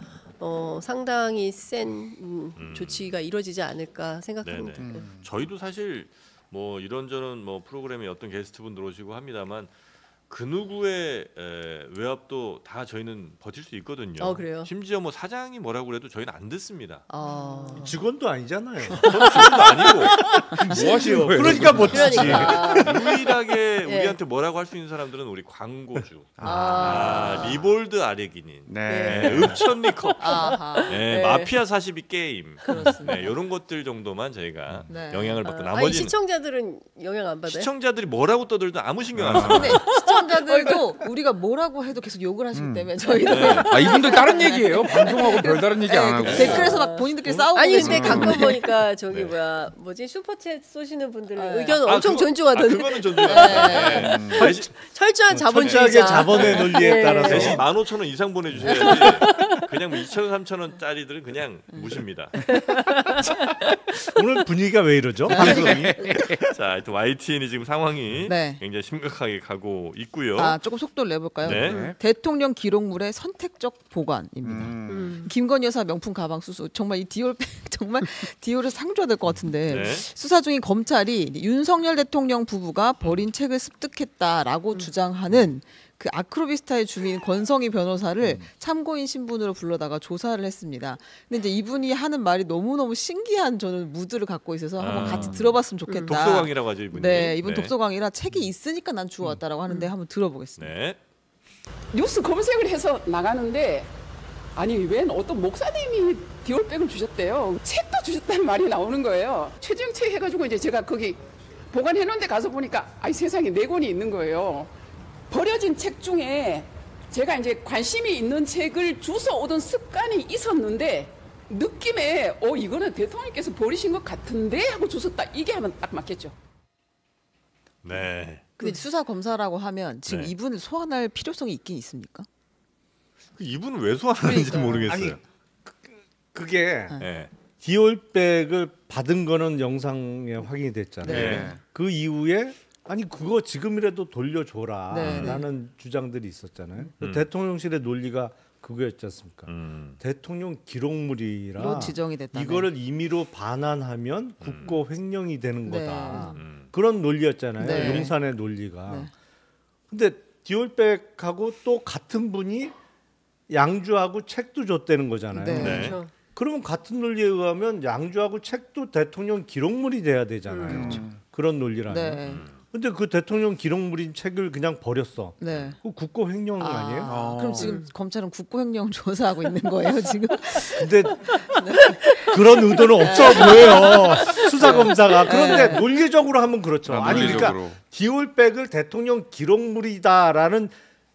상당히 센 조치가 이루어지지 않을까 생각합니다. 네네. 저희도 사실 뭐 이런저런 뭐 프로그램에 어떤 게스트분 들어오시고 합니다만 그 누구의 외압도 다 저희는 버틸 수 있거든요. 그래요? 심지어 뭐 사장이 뭐라고 그래도 저희는 안 듣습니다. 직원도 아니잖아요. 저는 직원도 아니고 뭐 하시는 거예요? 그러니까 멋지지. 그러니까 유일하게 네. 우리한테 뭐라고 할 수 있는 사람들은 우리 광고주, 리볼드 아레기닌, 네. 읍천리 커피, 아하. 네, 네. 마피아 42 게임, 그렇습니다. 네, 이런 것들 정도만 저희가 네. 영향을 받고 아니 나머지는 시청자들은 영향 안 받아요? 시청자들이 뭐라고 떠들든 아무 신경 안 씁니다. 근데 시청자들도 우리가 뭐라고 해도 계속 욕을 하시기 때문에 저희도 네. 이분들 다른 얘기예요. 방송하고 별다른 얘기 안 하고. 댓글에서 막 본인들끼리 싸우고 아니 계시고. 근데 가끔 보니까 저기 네. 뭐지 슈퍼챗 쏘시는 분들 네. 의견 엄청 존중하던데 그거는 존중합니다. 네. 대신, 철저한 자본주의자. 철저하게 자본의 논리에 네. 따라서 대신 15,000원 이상 보내주셔야지. 그냥 뭐 2,000원, 3,000원짜리들은 그냥 무십니다. 오늘 분위기가 왜 이러죠? 방송이. 자, 하여튼 YTN이 지금 상황이 네. 굉장히 심각하게 가고 있고요. 조금 속도를 내볼까요? 네. 대통령 기록물의 선택적 보관입니다. 김건희 여사 명품 가방 수수 정말 이 디올백 정말 디올을 상줘야 될 것 같은데 네. 수사 중인 검찰이 윤석열 대통령 부부가 버린 책을 습득했다라고 주장하는 그 아크로비스타의 주민 권성희 변호사를 참고인 신분으로 불러다가 조사를 했습니다. 근데 이제 이분이 하는 말이 너무너무 신기한 저는 무드를 갖고 있어서 한번 같이 들어봤으면 좋겠다. 독서광이라고 하죠 이분이. 네, 이분 독서광이라 책이 있으니까 난 주워왔다라고 하는데 한번 들어보겠습니다. 네. 뉴스 검색을 해서 나가는데 아니 웬 어떤 목사님이 디올백을 주셨대요. 책도 주셨다는 말이 나오는 거예요. 최정책 해가지고 이제 제가 거기 보관해놓은데 가서 보니까 아이 세상에 4권이 있는 거예요. 버려진 책 중에 제가 이제 관심이 있는 책을 주워 오던 습관이 있었는데 느낌에 이거는 대통령께서 버리신 것 같은데 하고 주웠다. 이게 하면 딱 맞겠죠. 네. 근데 수사 검사라고 하면 지금 네. 이분을 소환할 필요성이 있긴 있습니까? 이분은 왜 소환하는지 그러니까요. 모르겠어요. 아니 그게 네. 디올백을 받은 거는 영상에 확인이 됐잖아요. 네. 그 이후에 아니 그거 지금이라도 돌려줘라라는 네. 주장들이 있었잖아요. 대통령실의 논리가 그거였지 않습니까? 대통령 기록물이라 이런 지정이 됐다. 이거를 임의로 반환하면 국고 횡령이 되는 네. 거다. 그런 논리였잖아요. 네. 용산의 논리가. 네. 근데 디올백하고 또 같은 분이 양주하고 책도 줬다는 거잖아요. 네. 네. 그렇죠. 그러면 같은 논리에 의하면 양주하고 책도 대통령 기록물이 돼야 되잖아요. 그런 논리라면. 네. 근데 그 대통령 기록물인 책을 그냥 버렸어. 네. 그 국고 횡령 아니에요? 그럼 지금 검찰은 국고횡령 조사하고 있는 거예요 지금? 근데 그런 의도는 없어 보여요. 수사 검사가. 그런데 논리적으로 하면 그렇죠. 아니 그러니까 논리적으로. 디올백을 대통령 기록물이다라는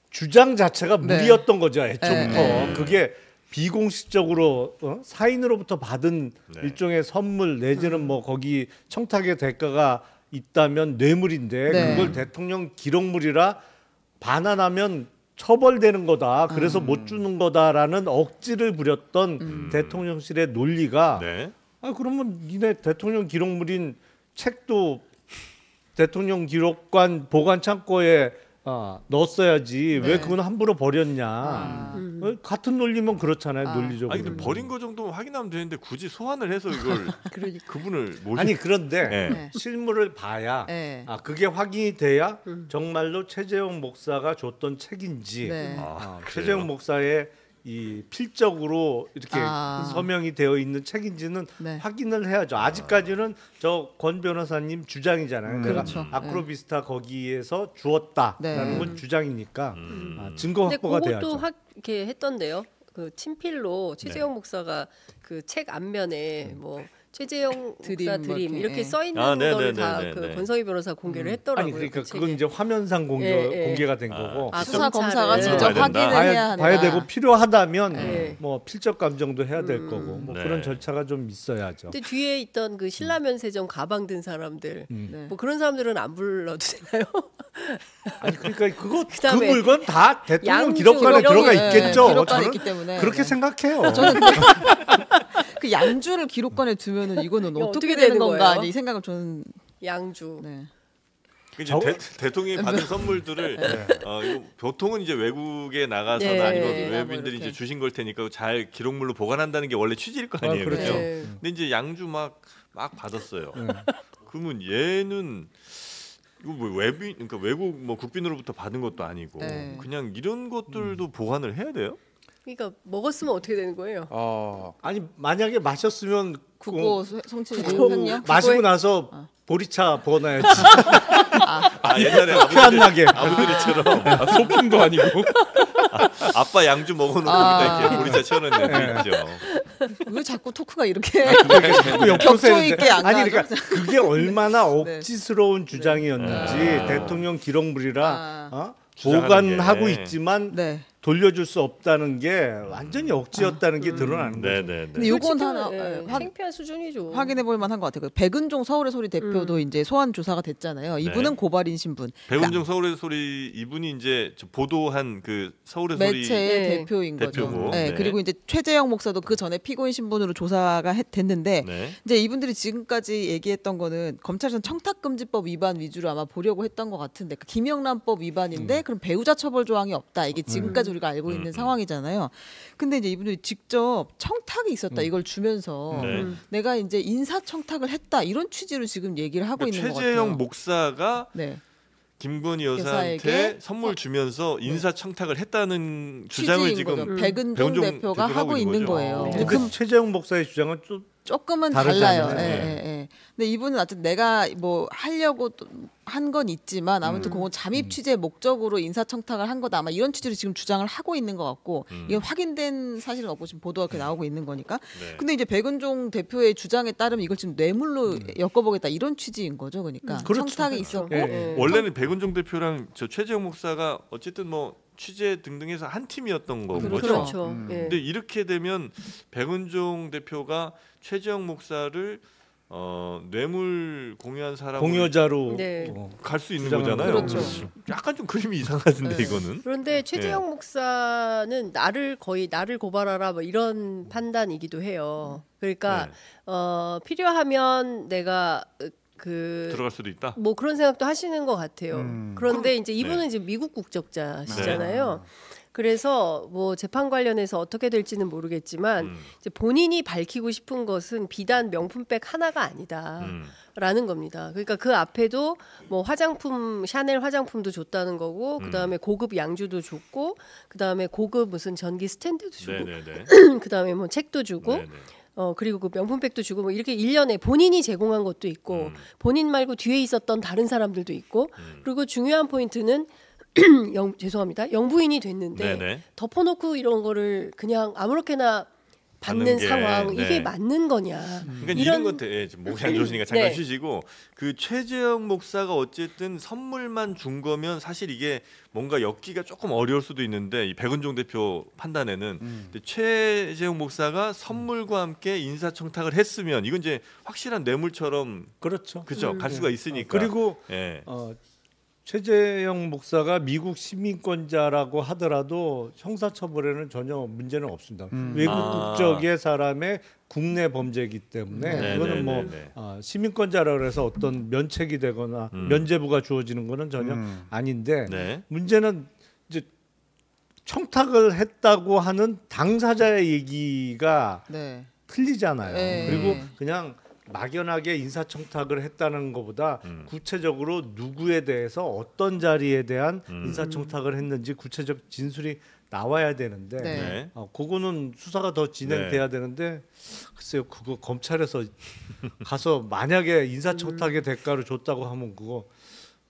주장 자체가 네. 무리였던 거죠. 애초부터. 네. 그게 비공식적으로 사인으로부터 받은 네. 일종의 선물 내지는 뭐 거기 청탁의 대가가 있다면 뇌물인데 네. 그걸 대통령 기록물이라 반환하면 처벌되는 거다. 그래서 못 주는 거다라는 억지를 부렸던 대통령실의 논리가 네. 그러면 니네 대통령 기록물인 책도 대통령 기록관 보관 창고에 넣었어야지. 네. 왜 그건 함부로 버렸냐. 같은 논리면 그렇잖아요. 논리적으로. 아니 근데 버린 거 정도면 확인하면 되는데 굳이 소환을 해서 이걸 그러니까. 그분을 모시. 아니 그런데 네. 실물을 봐야 네. 그게 확인이 돼야 정말로 최재형 목사가 줬던 책인지 네. 그래요? 최재형 목사의 이 필적으로 이렇게 서명이 되어 있는 책인지는 네. 확인을 해야죠. 아직까지는 저 권 변호사님 주장이잖아요. 그렇죠. 내가 아크로비스타 거기에서 주었다라는 네. 건 주장이니까 증거 근데 확보가 그것도 돼야죠. 이렇게 했던데요. 그 친필로 최재형 목사가 그 책 앞면에 뭐 최재형 드림 목사 뭐 드림 이렇게, 이렇게 예. 써 있는 네, 거를 네, 다 네, 그 네. 권성희 변호사 공개를 했더라고요. 아니 그러니까 그 그건 책에. 이제 화면상 예. 공개가 된 거고 수사 검찰은 검사가 직접 봐야 된다. 확인을 해야 한다. 봐야 되고 필요하다면 네. 뭐 필적 감정도 해야 될 거고 뭐 네. 그런 절차가 좀 있어야죠. 근데 뒤에 있던 그 신라면세점 가방 든 사람들 네. 뭐 그런 사람들은 안 불러도 되나요? 아니 그러니까 그 그다음에 물건 다 대통령 양주 기록관에 이런 들어가 게, 있겠죠. 기록관에 저는 있기 때문에 그렇게 네. 생각해요. 저는 그 양주를 기록관에 두면은 이거는 이거 어떻게 어떻게 되는 되는 건가 거예요? 이 생각을 저는 양주. 네. 이제 대통령이 받은 선물들을 이거 보통은 이제 외국에 나가서나 네. 아니면 네. 외국인들이 이렇게. 이제 주신 걸 테니까 잘 기록물로 보관한다는 게 원래 취지일 거 아니에요. 그렇죠. 그렇죠? 네. 근데 이제 양주 막 받았어요. 그러면 얘는 이거 뭐 그러니까 외국 뭐 국빈으로부터 받은 것도 아니고 네. 그냥 이런 것들도 보관을 해야 돼요? 그러니까 먹었으면 어떻게 되는 거예요? 아니 만약에 마셨으면 국고 송치 국고 횡령 마시고 나서 보리차 부어놔야지. 옛날에 피 안 나게. 아버지들처럼 소품도 아니고. 아빠 양주 먹어놓고 거기다 이렇게 보리차 채워놓는 애들 있죠. 왜 자꾸 토크가 이렇게 자꾸 옆으로 격조 세는데. 있게 안 아니 가죠? 그러니까 그게 얼마나 네. 억지스러운 주장이었는지 대통령 기록물이라 주장하는 보관하고 게. 있지만 네. 돌려줄 수 없다는 게 완전히 억지였다는 게 드러나는 거죠. 네네네. 근데 요건 솔직히, 하나 예, 확- 창피한 수준이죠. 확인해 볼 만한 것 같아요. 그 백은종 서울의 소리 대표도 이제 소환 조사가 됐잖아요. 이분은 고발인 신분. 백운정 서울의 소리 이분이 이제 저 보도한 그 서울의 소리 매체의 네. 대표인 거죠. 대표고. 네. 네. 그리고 이제 최재형 목사도 그 전에 피고인 신분으로 조사가 됐는데 네. 이제 이분들이 지금까지 얘기했던 거는 검찰에서는 청탁금지법 위반 위주로 아마 보려고 했던 것 같은데 그 김영란법 위반인데 그럼 배우자 처벌 조항이 없다. 이게 지금까지 우리가 알고 있는 상황이잖아요. 근데 이제 이분들이 직접 청탁이 있었다. 이걸 주면서 네. 내가 이제 인사 청탁을 했다. 이런 취지로 지금 얘기를 하고 있는 것 같아요. 최재형 목사가 네. 김건희 여사한테 여사에게 선물 주면서 인사청탁을 했다는 주장을 취지인 지금 거죠. 백은종 대표가 하고 있는 거예요. 근데 그 최재형 목사의 주장은 좀 조금은 다르잖아요. 달라요. 예. 근데 이분은 어쨌든 내가 뭐 하려고 한 건 있지만 아무튼 그건 잠입 취재 목적으로 인사청탁을 한 거다. 아마 이런 취지로 지금 주장을 하고 있는 것 같고 이건 확인된 사실은 없고 지금 보도가 이렇게 나오고 있는 거니까. 네. 근데 이제 백은종 대표의 주장에 따르면 이걸 지금 뇌물로 엮어보겠다 이런 취지인 거죠. 그러니까 그렇죠. 청탁이 있었고 예. 원래는 백은종 대표랑 저 최재형 목사가 어쨌든 뭐 취재 등등해서 한 팀이었던 거죠. 그렇죠. 예. 근데 이렇게 되면 백은종 대표가 최재형 목사를 뇌물 공유한 사람을 공여자로 네. 갈 수 있는 주장하는 거잖아요. 그렇죠. 약간 좀 그림이 이상하던데 네. 이거는. 그런데 최재형 목사는 나를 고발하라 뭐 이런 판단이기도 해요. 그러니까 네. 필요하면 내가 그 들어갈 수도 있다. 뭐 그런 생각도 하시는 것 같아요. 그런데 이제 이분은 네. 이제 미국 국적자시잖아요. 그래서 뭐 재판 관련해서 어떻게 될지는 모르겠지만 이제 본인이 밝히고 싶은 것은 비단 명품백 하나가 아니다라는 겁니다. 그러니까 그 앞에도 뭐 화장품 샤넬 화장품도 줬다는 거고 그다음에 고급 양주도 줬고 그다음에 고급 무슨 전기 스탠드도 주고 네네네. 그다음에 뭐 책도 주고 네네. 그리고 그 명품백도 주고 뭐 이렇게 일련에 본인이 제공한 것도 있고 본인 말고 뒤에 있었던 다른 사람들도 있고 그리고 중요한 포인트는 죄송합니다. 영부인이 됐는데 네네. 덮어놓고 이런 거를 그냥 아무렇게나 받는 받는 게, 상황 네. 이게 맞는 거냐? 그러니까 이런 것들 지금 목이 안 좋으시니까 잠깐 네. 쉬시고 그 최재형 목사가 어쨌든 선물만 준 거면 사실 이게 뭔가 엮기가 조금 어려울 수도 있는데 이 백은종 대표 판단에는 근데 최재형 목사가 선물과 함께 인사청탁을 했으면 이건 이제 확실한 뇌물처럼 그렇죠. 그죠 갈 수가 있으니까 그리고 예. 최재형 목사가 미국 시민권자라고 하더라도 형사처벌에는 전혀 문제는 없습니다. 외국 국적의 사람의 국내 범죄이기 때문에 네, 그거는 네, 뭐 네, 네. 시민권자라 해서 어떤 면책이 되거나 면죄부가 주어지는 거는 전혀 아닌데 네. 문제는 이제 청탁을 했다고 하는 당사자의 얘기가 네. 틀리잖아요. 네. 그리고 그냥 막연하게 인사청탁을 했다는 것보다 구체적으로 누구에 대해서 어떤 자리에 대한 인사청탁을 했는지 구체적 진술이 나와야 되는데 네. 네. 그거는 수사가 더 진행돼야 되는데 글쎄요 그거 검찰에서 가서 만약에 인사청탁의 대가를 줬다고 하면 그거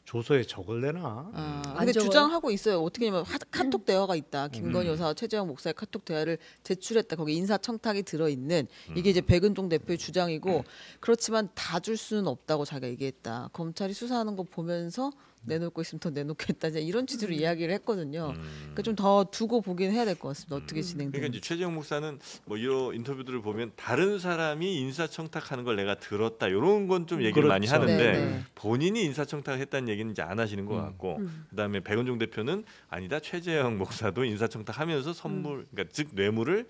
조서에 적을래나? 근데 안 적어요? 주장하고 있어요. 어떻게 하면 카톡 대화가 있다. 김건희 여사와 최재형 목사의 카톡 대화를 제출했다. 거기 인사청탁이 들어있는 이게 이제 백은종 대표의 주장이고 그렇지만 다 줄 수는 없다고 자기가 얘기했다. 검찰이 수사하는 거 보면서 내놓고 있으면 더 내놓겠다. 이제 이런 취지로 이야기를 했거든요. 그러니까 좀 더 두고 보긴 해야 될 것 같습니다. 어떻게 그러니까 진행되는지. 이제 최재형 목사는 뭐 이런 인터뷰들을 보면 다른 사람이 인사청탁하는 걸 내가 들었다 이런 건 좀 얘기를 많이 그렇죠. 하는데 네, 네. 본인이 인사청탁을 했다는 얘기는 이제 안 하시는 것 같고 그다음에 백은종 대표는 아니다 최재형 목사도 인사청탁하면서 선물 그러니까 즉 뇌물을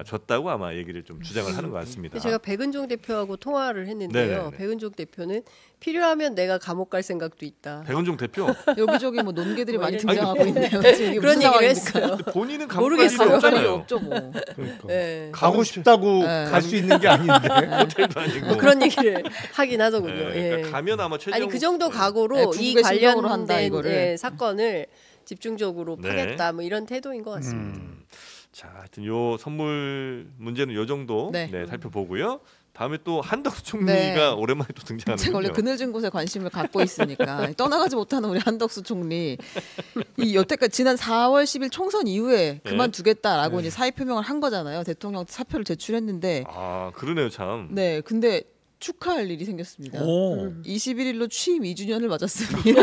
줬다고 아마 얘기를 좀 주장을 하는 것 같습니다. 제가 백은종 대표하고 통화를 했는데요. 네네네. 백은종 대표는 필요하면 내가 감옥 갈 생각도 있다. 백은종 대표 여기저기 뭐 논개들이 많이 뭐 등장하고 있네요. 지금 이게 그런 무슨 얘기를 상황입니까? 했어요. 본인은 감옥 갈 모르겠어요. 일이 갈 없잖아요. 일이 없죠 뭐. 그러니까 네. 가고 싶다고 네. 갈 수 있는 게 아닌데 호텔도 아니고. 뭐 그런 얘기를 하긴 하더군요. 네, 예. 그러니까 가면 아마 최재형 아니 그 정도 각오로 네, 이 북의 심정으로 한다, 관련된 이거를. 사건을 집중적으로 네. 파겠다 뭐 이런 태도인 것 같습니다. 자, 하여튼 요 선물 문제는 요 정도 네. 살펴보고요. 다음에 또 한덕수 총리가 네. 오랜만에 또 등장하는군요. 제가 원래 그늘진 곳에 관심을 갖고 있으니까 떠나가지 못하는 우리 한덕수 총리 이 여태까지 지난 4월 10일 총선 이후에 그만두겠다라고 이제 사의 표명을 한 거잖아요. 대통령 사표를 제출했는데 아 그러네요 참. 네 근데 축하할 일이 생겼습니다. 오. 21일로 취임 2주년을 맞았습니다.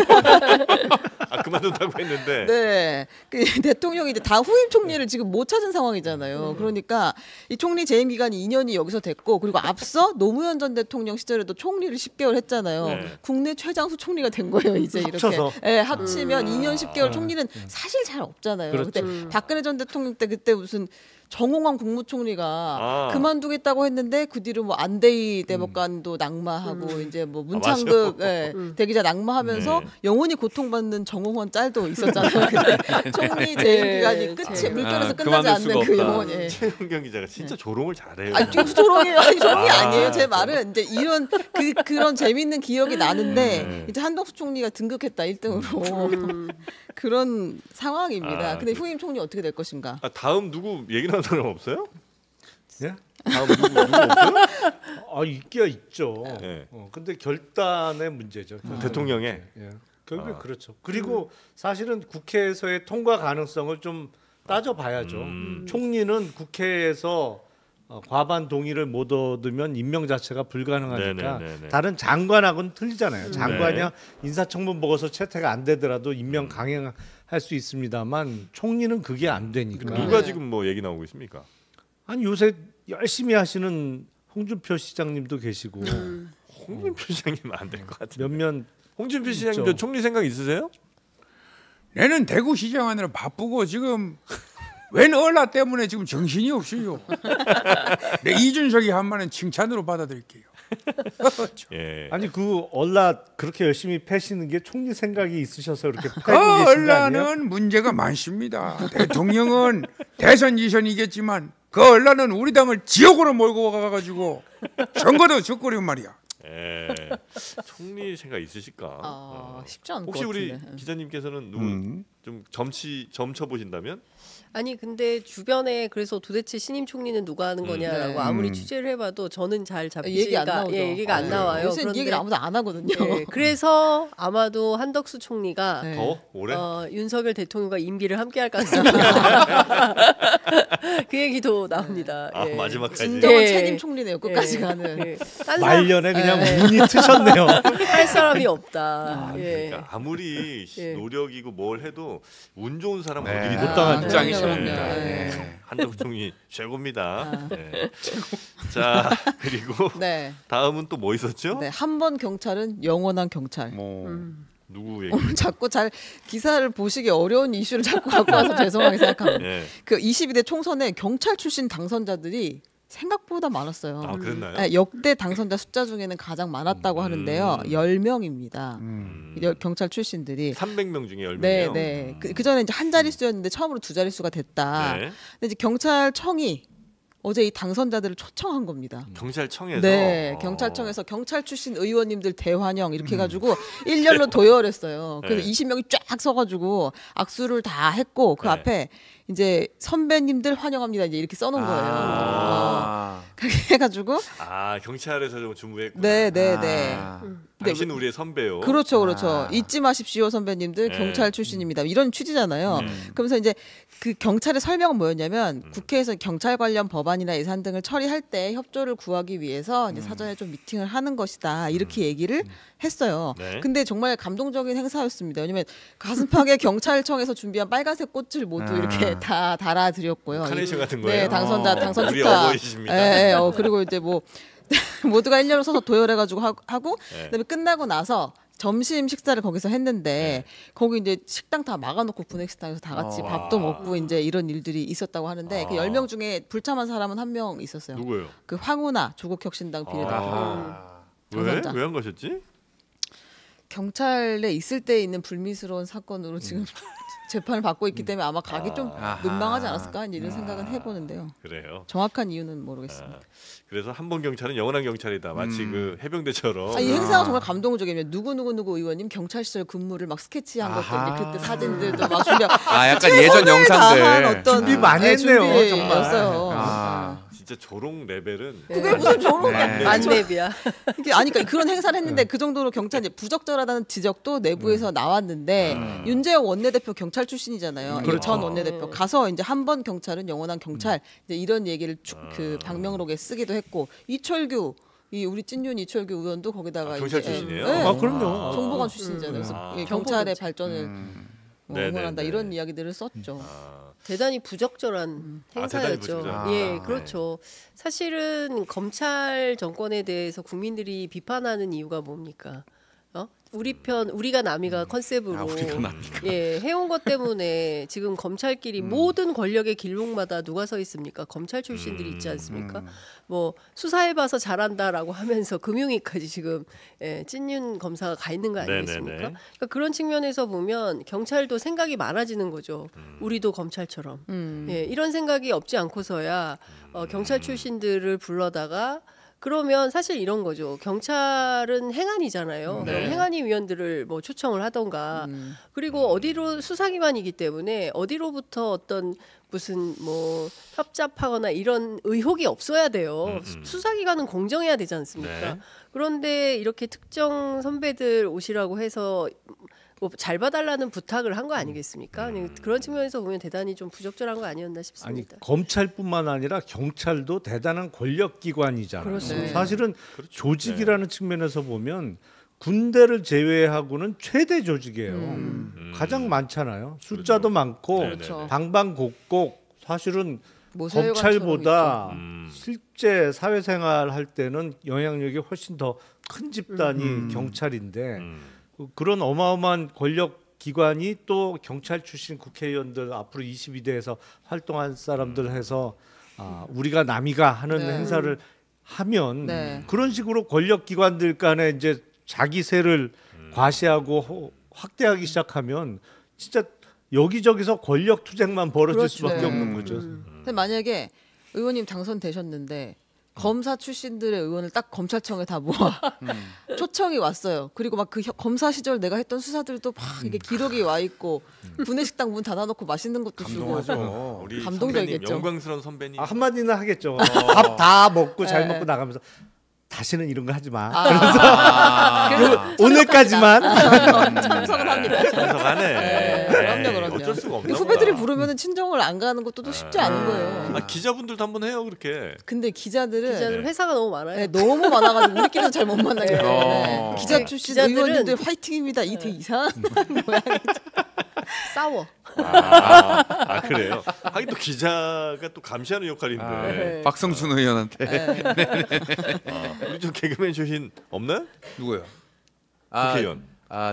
아 그만둔다고 했는데. 네, 그 대통령이 이제 다 후임 총리를 지금 못 찾은 상황이잖아요. 그러니까 이 총리 재임 기간이 2년이 여기서 됐고 그리고 앞서 노무현 전 대통령 시절에도 총리를 10개월 했잖아요. 네. 국내 최장수 총리가 된 거예요. 이제 이렇게 합쳐서. 네, 합치면 2년 10개월 총리는 사실 잘 없잖아요. 그렇죠. 그때 박근혜 전 대통령 때 그때 무슨 정홍원 국무총리가 그만두겠다고 했는데 그 뒤로 뭐 안대희 대법관도 낙마하고 이제 뭐 문창극 대기자 낙마하면서 영원히 고통받는 정홍원 짤도 있었잖아요. 근데 총리 재임 기간이 끝이 물결에서 끝나지 않는 그 영원. 최은경 기자가 진짜 조롱을 잘해요. 아니 조롱이에요. 아니 조롱이 아니에요. 제 말은 이제 이런 그런 재밌는 기억이 나는데 이제 한덕수 총리가 등극했다 1등으로 그런 상황입니다. 근데 후임 총리 어떻게 될 것인가? 다음 누구 얘기 나온 사람 없어요? 예? 다음 누구 없어요? 있기야 있죠. 네. 근데 결단의 문제죠. 대통령의. 예. 결국에 그렇죠. 그리고 사실은 국회에서의 통과 가능성을 좀 따져봐야죠. 총리는 국회에서 과반 동의를 못 얻으면 임명 자체가 불가능하니까 네네네네. 다른 장관하고는 틀리잖아요. 장관이야 인사청문 보고서 채택 안 되더라도 임명 강행할 수 있습니다만 총리는 그게 안 되니까. 누가 지금 뭐 얘기 나오고 있습니까? 아니 요새 열심히 하시는 홍준표 시장님도 계시고 홍준표 시장님 안 될 것 같은데. 몇몇 홍준표 시장님도 총리 생각 있으세요? 내는 대구시장 하느라 바쁘고 지금 웬 얼라 때문에 지금 정신이 없어요. 네, 이준석이 한 말은 칭찬으로 받아들일게요. 예. 아니 그 얼라 그렇게 열심히 패시는 게 총리 생각이 있으셔서 그렇게 그 패고 계신 거 아니에요? 얼라는 문제가 많습니다. 대통령은 대선 지선이겠지만 그 얼라는 우리 당을 지옥으로 몰고 가가지고 선거도 적거리고 말이야. 예. 총리 생각 있으실까? 쉽지 않을 혹시 것 우리 같은데. 기자님께서는 누구 좀 점쳐 보신다면? 아니 근데 주변에 그래서 도대체 신임 총리는 누가 하는 거냐라고 아무리 취재를 해봐도 저는 잘 얘기 안 잡히지가 나오죠. 얘기가 안 나와요. 요새 얘기를 아무도 안 하거든요. 그래서 아마도 한덕수 총리가 네. 더 올해? 윤석열 대통령과 임기를 함께할 가능성이 있다. 그 얘기도 나옵니다. 예. 마지막까지. 진정한 예. 책임 총리네요. 끝까지 예. 가는. 예. 딴 사람 말년에 그냥 문이 트셨네요. 할 사람이 없다. 예. 그러니까 아무리 예. 노력이고 뭘 해도 운 좋은 사람 네. 건드리기 못 당하죠. 입장이십니다. 네. 한덕수 총리 최고입니다. 네. 자 그리고 네. 다음은 또 뭐 있었죠? 네. 한 번 경찰은 영원한 경찰. 뭐 누구 얘기? 오늘 자꾸 잘 기사를 보시기 어려운 이슈를 자꾸 갖고 와서 죄송하게 생각합니다. 네. 그 22대 총선에 경찰 출신 당선자들이 생각보다 많았어요. 아 그랬나요? 네, 역대 당선자 숫자 중에는 가장 많았다고 하는데요. 10명입니다. 경찰 출신들이. 300명 중에 10명이요. 네, 네. 그 전에 이제 한 자릿수였는데 처음으로 두 자릿수가 됐다. 네. 근데 이제 경찰청이 어제 이 당선자들을 초청한 겁니다. 경찰청에서. 네, 경찰청에서 경찰 출신 의원님들 대환영 이렇게 해가지고 일렬로 도열했어요. 그래서 네. 20명이 쫙 서가지고 악수를 다 했고 그 네. 앞에 이제 선배님들 환영합니다 이제 이렇게 써놓은 거예요. 그렇게 해가지고 경찰에서 좀 주무했구나. 네, 네, 네. 당신 우리의 선배요. 그렇죠, 그렇죠. 잊지 마십시오 선배님들 네. 경찰 출신입니다. 이런 취지잖아요. 그러면서 이제 그 경찰의 설명은 뭐였냐면 국회에서 경찰 관련 법안이나 예산 등을 처리할 때 협조를 구하기 위해서 이제 사전에 좀 미팅을 하는 것이다 이렇게 얘기를 했어요. 네. 근데 정말 감동적인 행사였습니다. 왜냐면 가슴팍에 경찰청에서 준비한 빨간색 꽃을 모두 이렇게 다 달아드렸고요. 카네이션 같은 거예요. 네, 당선 우리 축하. 어버이십니다. 예, 예, 그리고 이제 뭐 모두가 일렬로 서서 도열해가지고 하고 네. 그다음에 끝나고 나서 점심 식사를 거기서 했는데 거기 이제 식당 다 막아놓고 분회식당에서 다 같이 밥도 먹고 이제 이런 일들이 있었다고 하는데 그 10명 중에 불참한 사람은 한 명 있었어요. 누구예요? 그 황운하 조국혁신당 비례대표. 당선자. 왜 안 가셨지? 경찰에 있을 때 있는 불미스러운 사건으로 지금 재판을 받고 있기 때문에 아마 가기 좀 민망하지 않았을까 이런 생각은 해보는데요. 그래요. 정확한 이유는 모르겠습니다. 그래서 한 번 경찰은 영원한 경찰이다. 마치 그 해병대처럼. 이 행사가 정말 감동적이에요. 누구 의원님 경찰 시절 근무를 막 스케치한 것들, 그때 사진들도 막 준비. 약간 예전 영상들. 어떤 준비 많이 했네요, 정말. 정말. 진짜 조롱 레벨은 그게 무슨 조롱 만렙이야. 그러니까 그런 행사를 했는데 그 정도로 경찰이 부적절하다는 지적도 내부에서 나왔는데 윤재영 원내대표 경찰 출신이잖아요. 전 원내대표 가서 이제 한 번 경찰은 영원한 경찰 이제 이런 얘기를 그 방명록에 쓰기도 했고 이철규 우리 찐윤 이철규 의원도 거기다가 경찰 이제, 출신이에요? 네, 그럼요. 정보관 출신이잖아요. 그래서 경찰의 발전을 응원한다 네네네. 이런 이야기들을 썼죠. 대단히 부적절한 대단히 행사였죠. 부적절한. 예, 그렇죠. 사실은 검찰 정권에 대해서 국민들이 비판하는 이유가 뭡니까? 우리가 남이가 컨셉으로 우리가 남이가. 예, 해온 것 때문에 지금 검찰끼리 모든 권력의 길목마다 누가 서 있습니까? 검찰 출신들이 있지 않습니까? 뭐 수사해봐서 잘한다라고 하면서 금융위까지 지금 찐윤 검사가 가 있는 거 아니겠습니까? 네네네. 그러니까 그런 측면에서 보면 경찰도 생각이 많아지는 거죠. 우리도 검찰처럼 예, 이런 생각이 없지 않고서야 경찰 출신들을 불러다가 그러면 사실 이런 거죠. 경찰은 행안이잖아요. 네. 그럼 행안위 위원들을 뭐 초청을 하던가 그리고 어디로 수사기관이기 때문에 어디로부터 어떤 무슨 뭐 협잡하거나 이런 의혹이 없어야 돼요. 수사기관은 공정해야 되지 않습니까? 네. 그런데 이렇게 특정 선배들 오시라고 해서 뭐 잘 봐달라는 부탁을 한 거 아니겠습니까? 그런 측면에서 보면 대단히 좀 부적절한 거 아니었나 아니 싶습니다. 검찰뿐만 아니라 경찰도 대단한 권력기관이잖아요. 그렇습니다. 사실은 그렇죠. 조직이라는 측면에서 보면 군대를 제외하고는 최대 조직이에요. 가장 많잖아요. 숫자도 많고 네네네. 그렇죠. 방방곡곡 사실은 모세혈관처럼 검찰보다 있죠. 실제 사회생활 할 때는 영향력이 훨씬 더 큰 집단이 경찰인데 그런 어마어마한 권력 기관이 또 경찰 출신 국회의원들 앞으로 22대에서 활동한 사람들 해서 우리가 남이가 하는 네. 행사를 하면 네. 그런 식으로 권력 기관들 간에 이제 자기 세를 과시하고 확대하기 시작하면 진짜 여기저기서 권력 투쟁만 벌어질 그렇죠. 수밖에 네. 없는 거죠. 근데 만약에 의원님 당선되셨는데 검사 출신들의 의원을 딱 검찰청에 다 모아 초청이 왔어요. 그리고 막 그 검사 시절 내가 했던 수사들도 막 이게 기록이 와 있고 구내식당 문 닫아놓고 맛있는 것도 주고 감동하죠. 우리 감동적이겠죠. 선배님, 영광스러운 선배님. 한마디는 하겠죠. 밥 다 먹고 잘 네. 먹고 나가면서 다시는 이런 거 하지 마. 아, 오늘까지만. 참석을 합니다. 참석하네. 그럼요. 어쩔 수가 없나 후배들이 보다. 부르면은 친정을 안 가는 것도 또 쉽지 않은 거예요. 기자분들도 한번 해요 그렇게. 근데 기자들은 회사가 너무 많아요. 네, 너무 많아가지고 우리끼리도 잘 못 만나게 네. 되는데 기자 네. 출신 기자들은- 의원님들 화이팅입니다. 이 되게 이상한 모양이 싸워. 그래요. 하긴 또 기자가 또 감시하는 역할인데. 네. 박성준 의원한테 우리 좀 개그맨 출신 없나요? 누구요? 국회의원.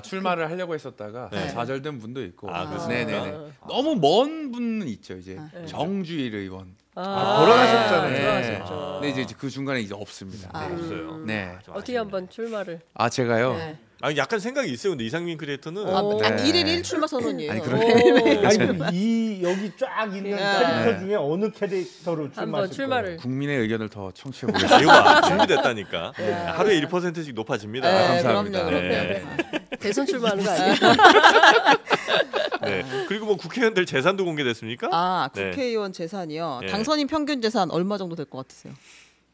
출마를 하려고 했었다가 네. 좌절된 분도 있고. 그렇습니까? 네네네. 너무 먼 분은 있죠. 이제 정주일 의원. 돌아가셨잖아요. 네. 돌아가셨죠. 네, 이제 그 중간에 이제 없습니다. 네. 없어요. 네. 좀 어떻게 아쉽네. 한번 출마를? 제가요. 네. 약간 생각이 있어요. 근데 이상민 크리에이터는 오. 딱 네. 1일 1출마 선언이에요. 아니, 오. 아니 그럼 이 여기 쫙 있는 네. 캐릭터 중에 어느 캐릭터로 한번 출마하실 출마를. 국민의 의견을 더 청취해 보겠습니다. 이거 준비됐다니까. 하루에 1%씩 높아집니다. 네, 감사합니다. 그럼요. 네. 대선 출마하는 거 아니에요? 네. 그리고 뭐 국회의원들 재산도 공개됐습니까? 네. 국회의원 재산이요. 네. 당선인 평균 재산 얼마 정도 될 것 같으세요?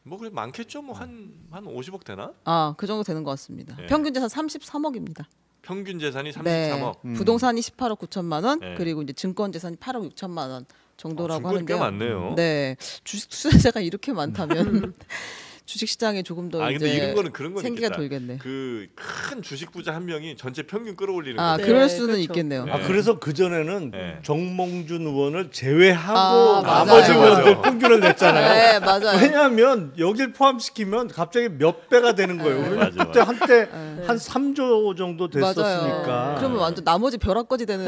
뭐 그래 많겠죠. 뭐 한 50억 되나? 그 정도 되는 것 같습니다. 네. 평균 재산 33억입니다. 평균 재산이 33억. 네. 부동산이 18억 9천만 원, 네. 그리고 이제 증권 재산이 8억 6천만 원 정도라고 증권이 꽤 하는데요. 많네요. 네, 주식 투자자가 이렇게 많다면 주식 시장에 조금 더 근데 이제 이런 거는 그런 건 생기가 있겠다. 돌겠네. 그 큰 주식 부자 한 명이 전체 평균 끌어올리는 아, 거. 네, 그럴 수는 그렇죠. 있겠네요. 네. 그래서 그 전에는 네. 정몽준 의원을 제외하고 맞아요. 나머지 맞아요. 의원들 평균을 냈잖아요. 네, 맞아요. 왜냐하면 여길 포함시키면 갑자기 몇 배가 되는 거예요. 우리 맞아, 그때 맞아. 한때 한 3조 정도 됐었으니까. 맞아요. 그러면 완전 나머지 벼락거지 되는.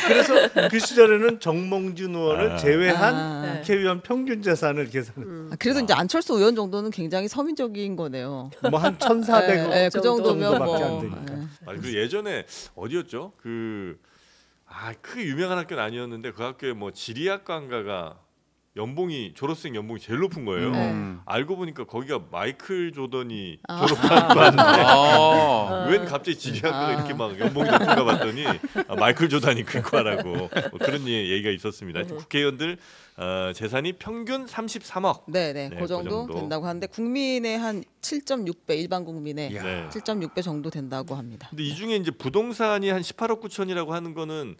그래서 그 시절에는 정몽준 의원을 제외한 아. 국회의원 평균 재산을 계산. 그래서 이제 안철수 의원 정도는 굉장히 서민적인 거네요. 뭐 한 1,400억 네, 그 정도면 정도밖에 안 뭐. 되니까. 네. 그 예전에 어디였죠? 크게 유명한 학교는 아니었는데 그 학교에 뭐 지리학과인가가 연봉이 졸업생 연봉이 제일 높은 거예요. 알고 보니까 거기가 마이클 조던이 졸업한 과인데 웬 갑자기 지리학과가 이렇게 막 연봉이 높은가 봤더니 마이클 조던이 그 과라고 뭐 그런 얘기가 있었습니다. 국회의원들 재산이 평균 33억. 네, 네, 그 정도 그 정도. 된다고 하는데 국민의 한 7.6배 일반 국민의 네. 7.6배 정도 된다고 합니다. 근데 이 중에 이제 부동산이 한 18억 9천이라고 하는 거는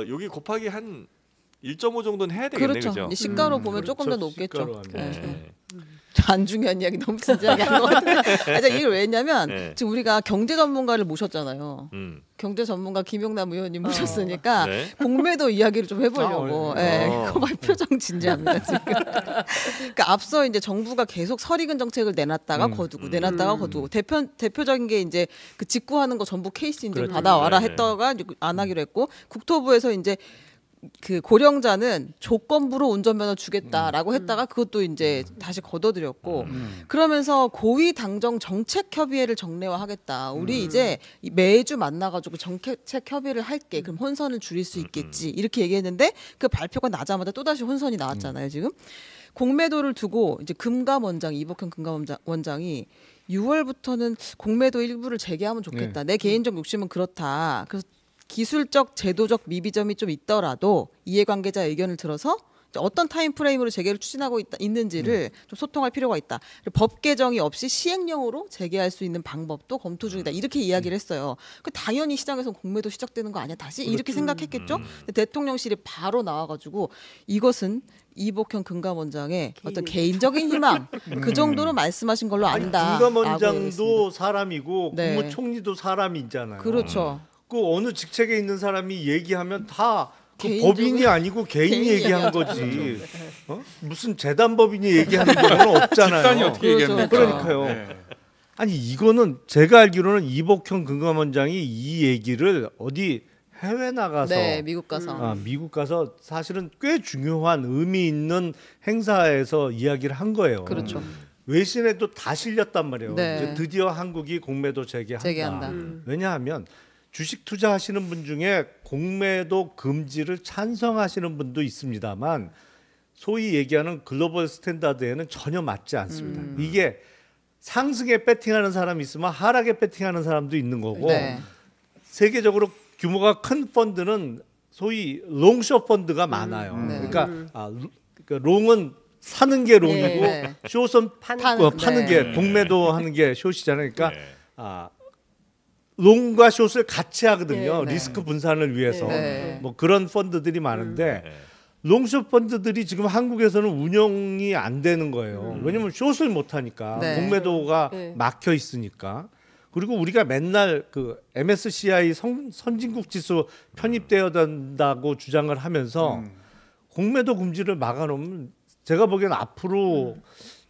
여기 곱하기 한 1.5 정도는 해야 되겠네, 그렇죠. 그죠? 이제 시가로 보면 조금 더 그렇죠. 높겠죠. 시가로 하면. 네. 네. 안 중요한 이야기 너무 진지하게 한 것 같아요. 이걸 왜 했냐면 네. 지금 우리가 경제 전문가를 모셨잖아요. 음. 경제 전문가 김용남 의원님 모셨으니까 네. 공매도 이야기를 좀 해보려고. 예, 그거 봐 표정 진지합니다 지금. 그러니까 앞서 이제 정부가 계속 설익은 정책을 내놨다가 거두고 내놨다가 거두고 대표적인 게 이제 그 직구하는 거 전부 케이스 인증 그렇죠. 받아와라 네. 했다가 안 하기로 했고 국토부에서 이제 그 고령자는 조건부로 운전면허 주겠다라고 했다가 그것도 이제 다시 걷어들였고 그러면서 고위 당정 정책 협의회를 정례화하겠다. 우리 이제 매주 만나가지고 정책 협의를 할게. 그럼 혼선을 줄일 수 있겠지. 이렇게 얘기했는데 그 발표가 나자마자 또 다시 혼선이 나왔잖아요. 지금 공매도를 두고 이제 금감원장 이복현 금감원장이 6월부터는 공매도 일부를 재개하면 좋겠다. 내 개인적 욕심은 그렇다. 그래서 기술적, 제도적 미비점이 좀 있더라도 이해관계자 의견을 들어서 어떤 타임 프레임으로 재개를 추진하고 있는지를 좀 소통할 필요가 있다. 그리고 법 개정이 없이 시행령으로 재개할 수 있는 방법도 검토 중이다. 이렇게 이야기를 했어요. 당연히 시장에서 공매도 시작되는 거 아니야? 다시 이렇게 생각했겠죠. 근데 대통령실이 바로 나와가지고 이것은 이복현 금감원장의 어떤 개인적인 희망 그 정도로 말씀하신 걸로 안다. 금감원장도 사람이고 네. 국무총리도 사람이잖아요. 그렇죠. 그 어느 직책에 있는 사람이 얘기하면 다 그 개인적으로- 법인이 아니고 개인이 개인이 얘기한 얘기하죠. 거지. 무슨 재단법인이 얘기하는 경우는 없잖아요. 집단이 어떻게 그렇죠. 얘기합니까? 그러니까요. 네. 아니 이거는 제가 알기로는 이복현 금감원장이 이 얘기를 어디 해외 나가서 네, 미국 가서. 미국 가서 사실은 꽤 중요한 의미 있는 행사에서 이야기를 한 거예요. 그렇죠. 외신에도 다 실렸단 말이에요. 네. 이제 드디어 한국이 공매도 재개한다. 재개한다. 왜냐하면 주식 투자하시는 분 중에 공매도 금지를 찬성하시는 분도 있습니다만 소위 얘기하는 글로벌 스탠다드에는 전혀 맞지 않습니다. 이게 상승에 배팅하는 사람이 있으면 하락에 배팅하는 사람도 있는 거고 네. 세계적으로 규모가 큰 펀드는 소위 롱숏 펀드가 많아요. 네. 그러니까 롱은 사는 게 롱이고 네. 숏은 파는, 파는 네. 게 공매도 하는 게 숏이잖아요. 그러니까 네. 롱과 숏을 같이 하거든요. 네. 리스크 분산을 위해서 네. 뭐 그런 펀드들이 많은데 네. 롱숏 펀드들이 지금 한국에서는 운영이 안 되는 거예요. 왜냐면 숏을 못 하니까 네. 공매도가 네. 막혀 있으니까. 그리고 우리가 맨날 그 MSCI 선진국 지수 편입되어야 된다고 주장을 하면서 공매도 금지를 막아놓으면 제가 보기엔 앞으로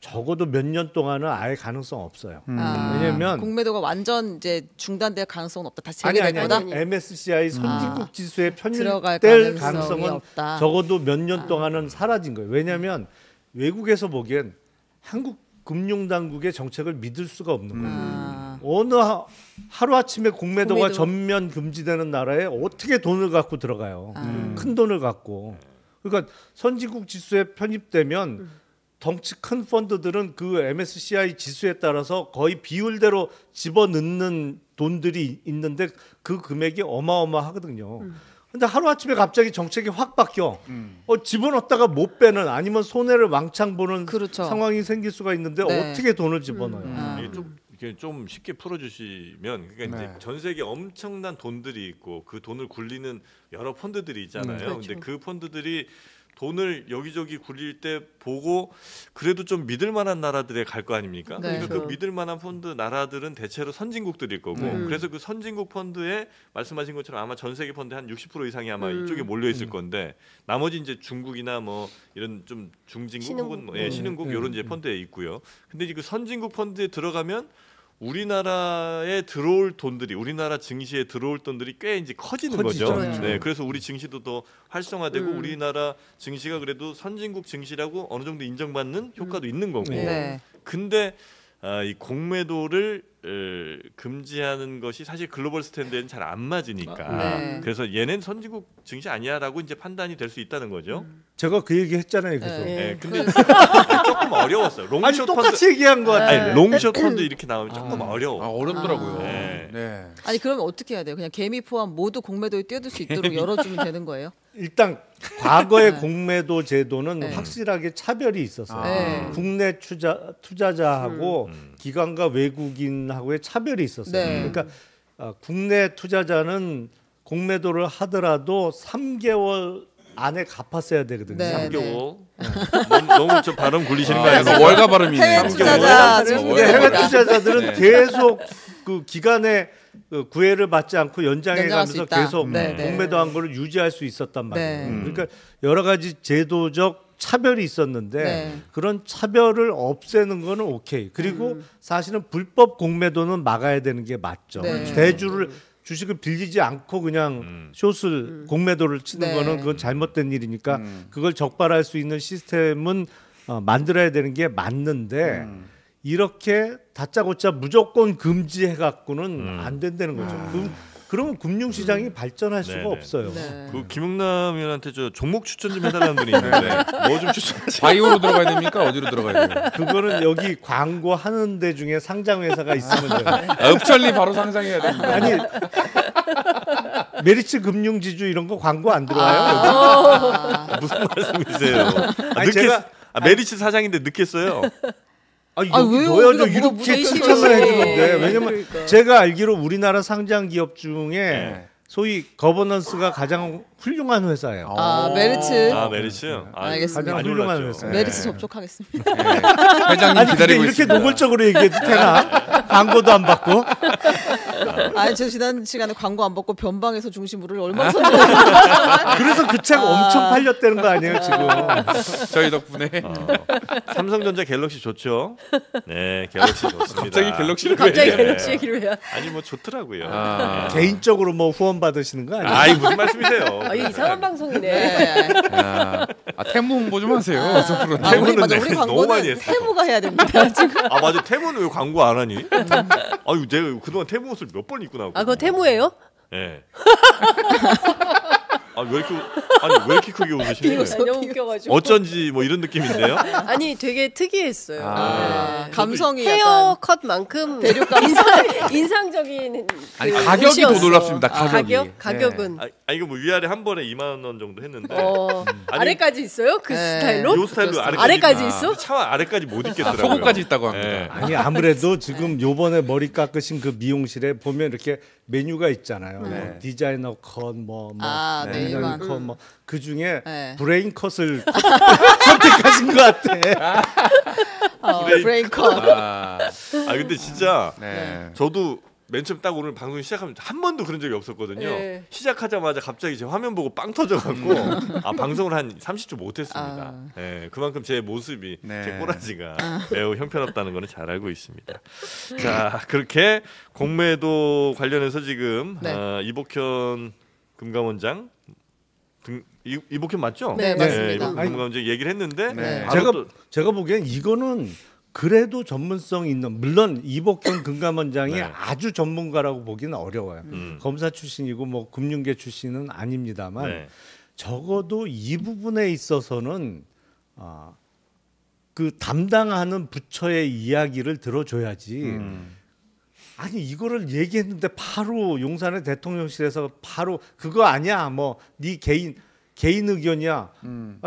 적어도 몇 년 동안은 아예 가능성 없어요. 왜냐면 공매도가 완전 이제 중단될 가능성은 없다. 다시 아니 재개될 거다. MSCI 선진국 지수에 들어갈 편입될 가능성이 가능성은 없다. 적어도 몇 년 동안은 사라진 거예요. 왜냐하면 외국에서 보기엔 한국 금융당국의 정책을 믿을 수가 없는 거예요. 어느 하루 아침에 공매도가 공매도. 전면 금지되는 나라에 어떻게 돈을 갖고 들어가요? 큰 돈을 갖고. 그러니까 선진국 지수에 편입되면 덩치 큰 펀드들은 그 MSCI 지수에 따라서 거의 비율대로 집어넣는 돈들이 있는데 그 금액이 어마어마하거든요. 근데 하루아침에 갑자기 정책이 확 바뀌어. 집어넣었다가 못 빼는 아니면 손해를 왕창 보는 그렇죠. 상황이 생길 수가 있는데 네. 어떻게 돈을 집어넣어요? 이게 좀 쉽게 풀어주시면 그러니까 네. 이제 전 세계 엄청난 돈들이 있고 그 돈을 굴리는 여러 펀드들이 있잖아요. 그렇죠. 근데 그 펀드들이 돈을 여기저기 굴릴 때 보고 그래도 좀 믿을 만한 나라들에 갈 거 아닙니까? 네. 그러니까 그 그렇죠. 믿을 만한 펀드 나라들은 대체로 선진국들일 거고 그래서 그 선진국 펀드에 말씀하신 것처럼 아마 전 세계 펀드 한 60% 이상이 아마 이쪽에 몰려 있을 건데 나머지 이제 중국이나 뭐 이런 좀 중진국 신흥국. 혹은 뭐, 신흥국 이런 이제 펀드에 있고요. 근데 이제 그 선진국 펀드에 들어가면 우리나라에 들어올 돈들이 우리나라 증시에 들어올 돈들이 꽤 이제 커지는 커지죠. 거죠. 그렇죠. 네, 그래서 우리 증시도 더 활성화되고 우리나라 증시가 그래도 선진국 증시라고 어느 정도 인정받는 효과도 있는 거고. 네. 근데 이 공매도를 금지하는 것이 사실 글로벌 스탠드에는 잘 안 맞으니까 네. 그래서 얘는 선진국 증시 아니야라고 이제 판단이 될 수 있다는 거죠. 제가 그 얘기 했잖아요. 그래서 네. 네, 근데 조금 어려웠어요. 아니 롱숏 펀드 똑같이 얘기한 거 같아요. 아니, 롱숏 펀드 이렇게 나오면 조금 어려워. 어렵더라고요. 네. 네. 아니 그러면 어떻게 해야 돼요? 그냥 개미 포함 모두 공매도에 뛰어들 수 있도록 열어주면 되는 거예요? 일단 과거의 공매도 제도는 네. 확실하게 차별이 있었어요. 네. 국내 투자자하고 기관과 외국인하고의 차별이 있었어요. 네. 그러니까 국내 투자자는 공매도를 하더라도 3개월 안에 갚았어야 되거든요. 네. 3개월. 너무 좀 발음 굴리시는 거 아니에요? 그래서 월가 발음이네. 해외 투자자 근데 해외 중국이니까. 투자자들은 네. 계속 그 기간에 그 구애를 받지 않고 연장할 수 연장해가면서 있다. 계속 네, 네. 공매도한 거를 유지할 수 있었단 말이에요. 네. 그러니까 여러 가지 제도적 차별이 있었는데 네. 그런 차별을 없애는 거는 오케이. 그리고 사실은 불법 공매도는 막아야 되는 게 맞죠. 네. 대주를 주식을 빌리지 않고 그냥 숏을 공매도를 치는 네. 거는 그건 잘못된 일이니까 그걸 적발할 수 있는 시스템은 만들어야 되는 게 맞는데 이렇게 다짜고짜 무조건 금지해 갖고는 안 된다는 거죠. 그러면 금융시장이 발전할 수가 네네. 없어요. 네. 그 김용남 의원한테 저 종목 추천 좀 해달라는 분이 있는데 뭐 좀 추천하세요. 바이오로 들어가야 됩니까? 어디로 들어가야 돼요? 그거는 여기 광고 하는 데 중에 상장 회사가 있으면 돼요. 읍천리 바로 상상해야 됩니다. 아니 메리츠 금융지주 이런 거 광고 안 들어와요? 무슨 말씀이세요? 아니, 제가- 메리츠 사장인데 늦겠어요. 여기 왜요? 넣어야죠. 우리가 뭐가 이렇게 묻어 추천을 있어요. 해주는데 왜냐면 그러니까. 제가 알기로 우리나라 상장 기업 중에 네. 소위 거버넌스가 가장 훌륭한 회사예요. 메리츠. 아 메리츠. 알겠습니다. 가장 많이 훌륭한 올랐죠. 회사. 메리츠 접촉하겠습니다. 회장님 아니 근데 기다리고 이렇게 있습니다. 노골적으로 얘기해도 되나? 광고도 안 받고. 아니 저 지난 시간에 광고 안 받고 변방에서 중심부를 얼마나 선전했어요. 그래서 그 책 엄청 팔렸다는 거 아니에요 지금? 저희 덕분에 삼성전자 갤럭시 좋죠. 네, 갤럭시 좋습니다. 갑자기 갤럭시를 갑자기 네. 갤럭시 얘기를 왜? 아니 뭐 좋더라고요. 아. 개인적으로 뭐 후원 받으시는 거 아니에요? 아이 무슨 말씀이세요? 아, 이거 이상한 방송이네. 네. 태무 홍보 좀 하세요. 어서 아, 우리 맞아. 네, 우리 너무 많이 광고는 했어. 태무가 해야 됩니다. 지금. 아 맞아. 태무는 왜 광고 안 하니? 아유 내가 그동안 태무 옷을 몇 번 입고 나왔고. 아, 그거 태무예요? 네. 아 왜 이렇게 크게 웃으시는 이거 거예요? 너무 웃겨가지고. 어쩐지 뭐 이런 느낌인데요. 아니 되게 특이했어요. 아. 네. 감성이 약간 헤어컷만큼 인상적인 아니 그 가격이 더 옷이었어. 놀랍습니다. 가격이. 가격은 아 이거 뭐 위아래 한 번에 2만 원 정도 했는데 아니, 아래까지 있어요? 그 네. 스타일로? 요 스타일로 아래까지 있어? 차와 아래까지 못 입겠더라고요. 속옷까지 있다고 합니다. 네. 아니 아무래도 지금 요번에 머리 깎으신 그 미용실에 보면 이렇게 메뉴가 있잖아요. 뭐 디자이너 컷, 뭐 네, 일반. 컷, 뭐 그 중에 네. 브레인 컷을 선택하신 것 같아. 브레인컷. 아, 근데 진짜 네. 저도 맨 처음 딱 오늘 방송 시작하면 한 번도 그런 적이 없었거든요. 네. 시작하자마자 갑자기 제 화면 보고 빵 터져갖고 방송을 한 30초 못했습니다. 네, 그만큼 제 모습이 네. 제 꼬라지가 매우 형편없다는 거는 잘 알고 있습니다. 자 그렇게 공매도 관련해서 지금 네. 이복현 금감원장 이복현 맞죠? 네, 맞습니다. 이복현 금감원장 얘기를 했는데 네. 바로 제가 보기엔 이거는 그래도 전문성 있는 물론 이복현 금감원장이 네. 아주 전문가라고 보기는 어려워요. 음. 검사 출신이고 뭐 금융계 출신은 아닙니다만 네. 적어도 이 부분에 있어서는 그 담당하는 부처의 이야기를 들어줘야지. 아니 이거를 얘기했는데 바로 용산의 대통령실에서 바로 그거 아니야 뭐 네 개인 의견이야.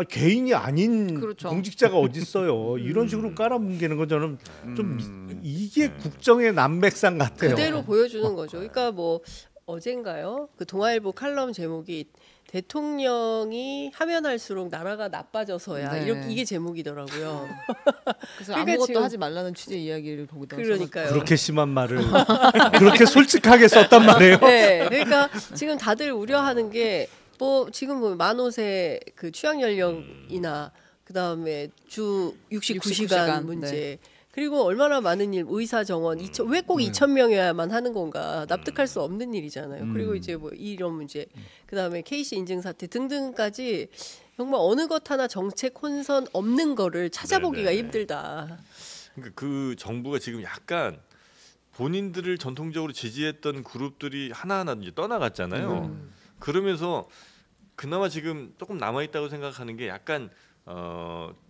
개인이 아닌 그렇죠. 공직자가 어디 있어요. 이런 식으로 깔아뭉개는 건 저는 좀 이게 국정의 난맥상 같아요. 그대로 보여주는 거죠. 그러니까 뭐 어젠가요? 그 동아일보 칼럼 제목이 대통령이 하면 할수록 나라가 나빠져서야 네. 이게 제목이더라고요. 그래서 그러니까 아무것도 지금- 하지 말라는 취지의 이야기를 거기다 그러니까요. 그렇게 심한 말을 그렇게 솔직하게 썼단 말이에요. 네, 그러니까 지금 다들 우려하는 게 뭐 지금 뭐 만옷의 그 취약 연령이나 그 다음에 주 69시간 69시간, 문제. 네. 그리고 얼마나 많은 일, 의사 정원, 왜 꼭 2,000명이어야만 하는 건가? 납득할 수 없는 일이잖아요. 그리고 이제 뭐 이런 문제, 그 다음에 KC 인증 사태 등등까지 정말 어느 것 하나 정책 혼선 없는 거를 찾아보기가 네네. 힘들다. 그러니까 그 정부가 지금 약간 본인들을 전통적으로 지지했던 그룹들이 하나하나 이제 떠나갔잖아요. 그러면서 그나마 지금 조금 남아 있다고 생각하는 게 약간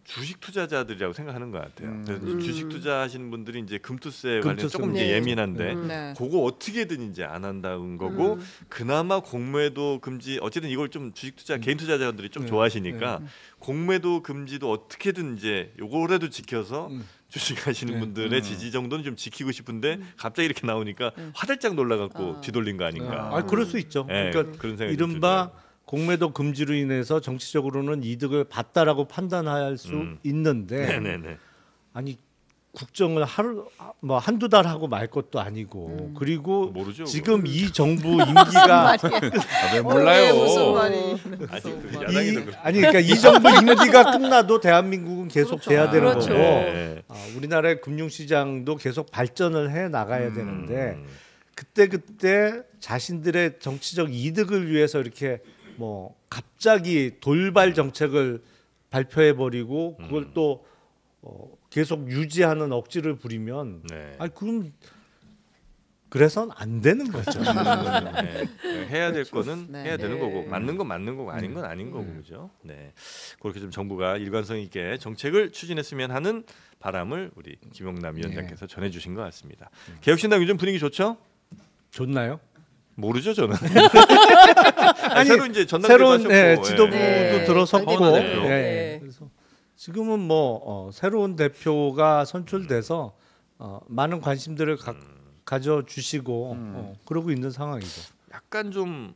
주식 투자자들이라고 생각하는 것 같아요. 그래서 주식 투자하시는 분들이 이제 금투세 관련 금투세 조금 이제 네. 예민한데 네. 그거 어떻게든 이제 안 한다는 거고 그나마 공매도 금지 어쨌든 이걸 좀 주식 투자 개인 투자자들이 좀 좋아하시니까 공매도 금지도 어떻게든 이제 요거라도 지켜서 주식하시는 분들의 지지 정도는 좀 지키고 싶은데 갑자기 이렇게 나오니까 화들짝 놀라갖고 뒤돌린 거 아닌가. 그럴 수 있죠. 네, 그러니까 그런 생각이 이른바 공매도 금지로 인해서 정치적으로는 이득을 봤다라고 판단할 수 있는데 네네네. 아니 국정을 한두 달 하고 말 것도 아니고 그리고 모르죠, 지금 이 정부 임기가 왜 몰라요? 무슨 말이? 아직 그 무슨 말이. 야당이도 그렇고. 아니 그러니까 이 정부 임기가 끝나도 대한민국은 계속 그렇죠. 돼야 되는 그렇죠. 거고 네. 우리나라의 금융시장도 계속 발전을 해 나가야 되는데 음. 그때 자신들의 정치적 이득을 위해서 이렇게 뭐 갑자기 돌발 정책을 발표해 버리고 그걸 또 계속 유지하는 억지를 부리면 네. 아니 그럼 그래서는 안 되는 거죠. 네. 해야 될 거는 네. 해야 되는 네. 거고 맞는 건 맞는 거고 아닌 건 아닌 거고 그죠? 네. 그렇게 좀 정부가 일관성 있게 정책을 추진했으면 하는 바람을 우리 김용남 위원장께서 전해주신 것 같습니다. 개혁신당 요즘 분위기 좋죠? 좋나요? 모르죠 저는. 아니, 새로 이제 전당대회 새로운 하셨고, 지도부도 네. 들어섰고 당대표. 네. 그래서 지금은 뭐 새로운 대표가 선출돼서 많은 관심들을 가져주시고 그러고 있는 상황이죠. 약간 좀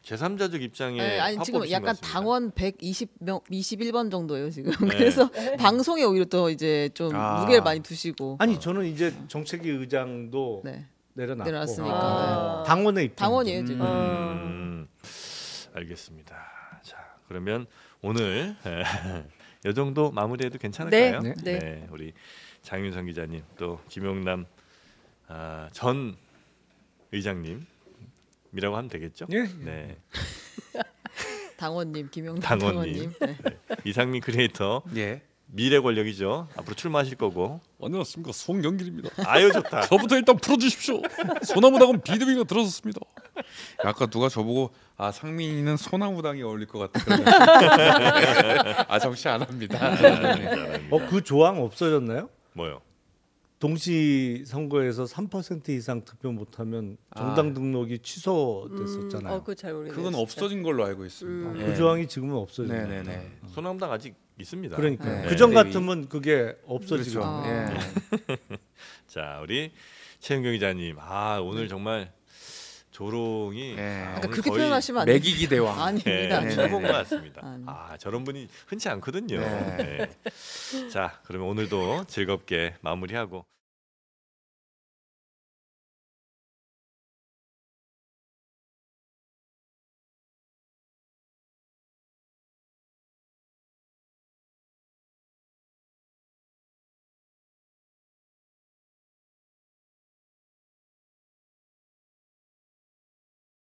제3자적 입장에 아니 지금 화법이신 약간 것 같습니다. 당원 21번 정도예요 지금. 네. 그래서 방송에 오히려 더 이제 좀 아. 무게를 많이 두시고. 아니 저는 이제 정책위 의장도 네. 내려놨고 내려놨으니까. 아. 당원의 입장. 당원이에요 지금. 알겠습니다. 자 그러면 오늘 이 정도 마무리해도 괜찮을까요? 네, 네. 우리 장윤선 기자님 또 김용남 전 의장님이라고 하면 되겠죠? 예. 네. 당원님 김영남 당원님. 당원님. 네. 이상민 크리에이터 예. 미래 권력이죠. 앞으로 출마하실 거고. 안녕하십니까, 송영길입니다. 아유 좋다. 저부터 일단 풀어주십시오. 소나무당은 비대위가 들어섰습니다. 아까 누가 저보고 상민이는 소나무당이 어울릴 것 같다. 정치 안 합니다. 그 조항 없어졌나요? 뭐요? 동시 선거에서 3% 이상 득표 못하면 정당 등록이 취소됐었잖아요. 그거 잘 모르겠네요. 그건 진짜. 없어진 걸로 알고 있습니다. 그 조항이 지금은 없어졌네요. 네네네. 소남당 아직 있습니다. 그러니까 네. 그전 대위. 같으면 그게 없어지죠. 그렇죠. 아. 예. 자 우리 최은경 기자님, 오늘 정말 조롱이 예. 아까 그렇게 표현하시면 안 돼요. 매기기 대왕. 아닙니다. 네. 최고인 것 같습니다. 아니. 저런 분이 흔치 않거든요. 네. 네. 자 그러면 오늘도 즐겁게 마무리하고.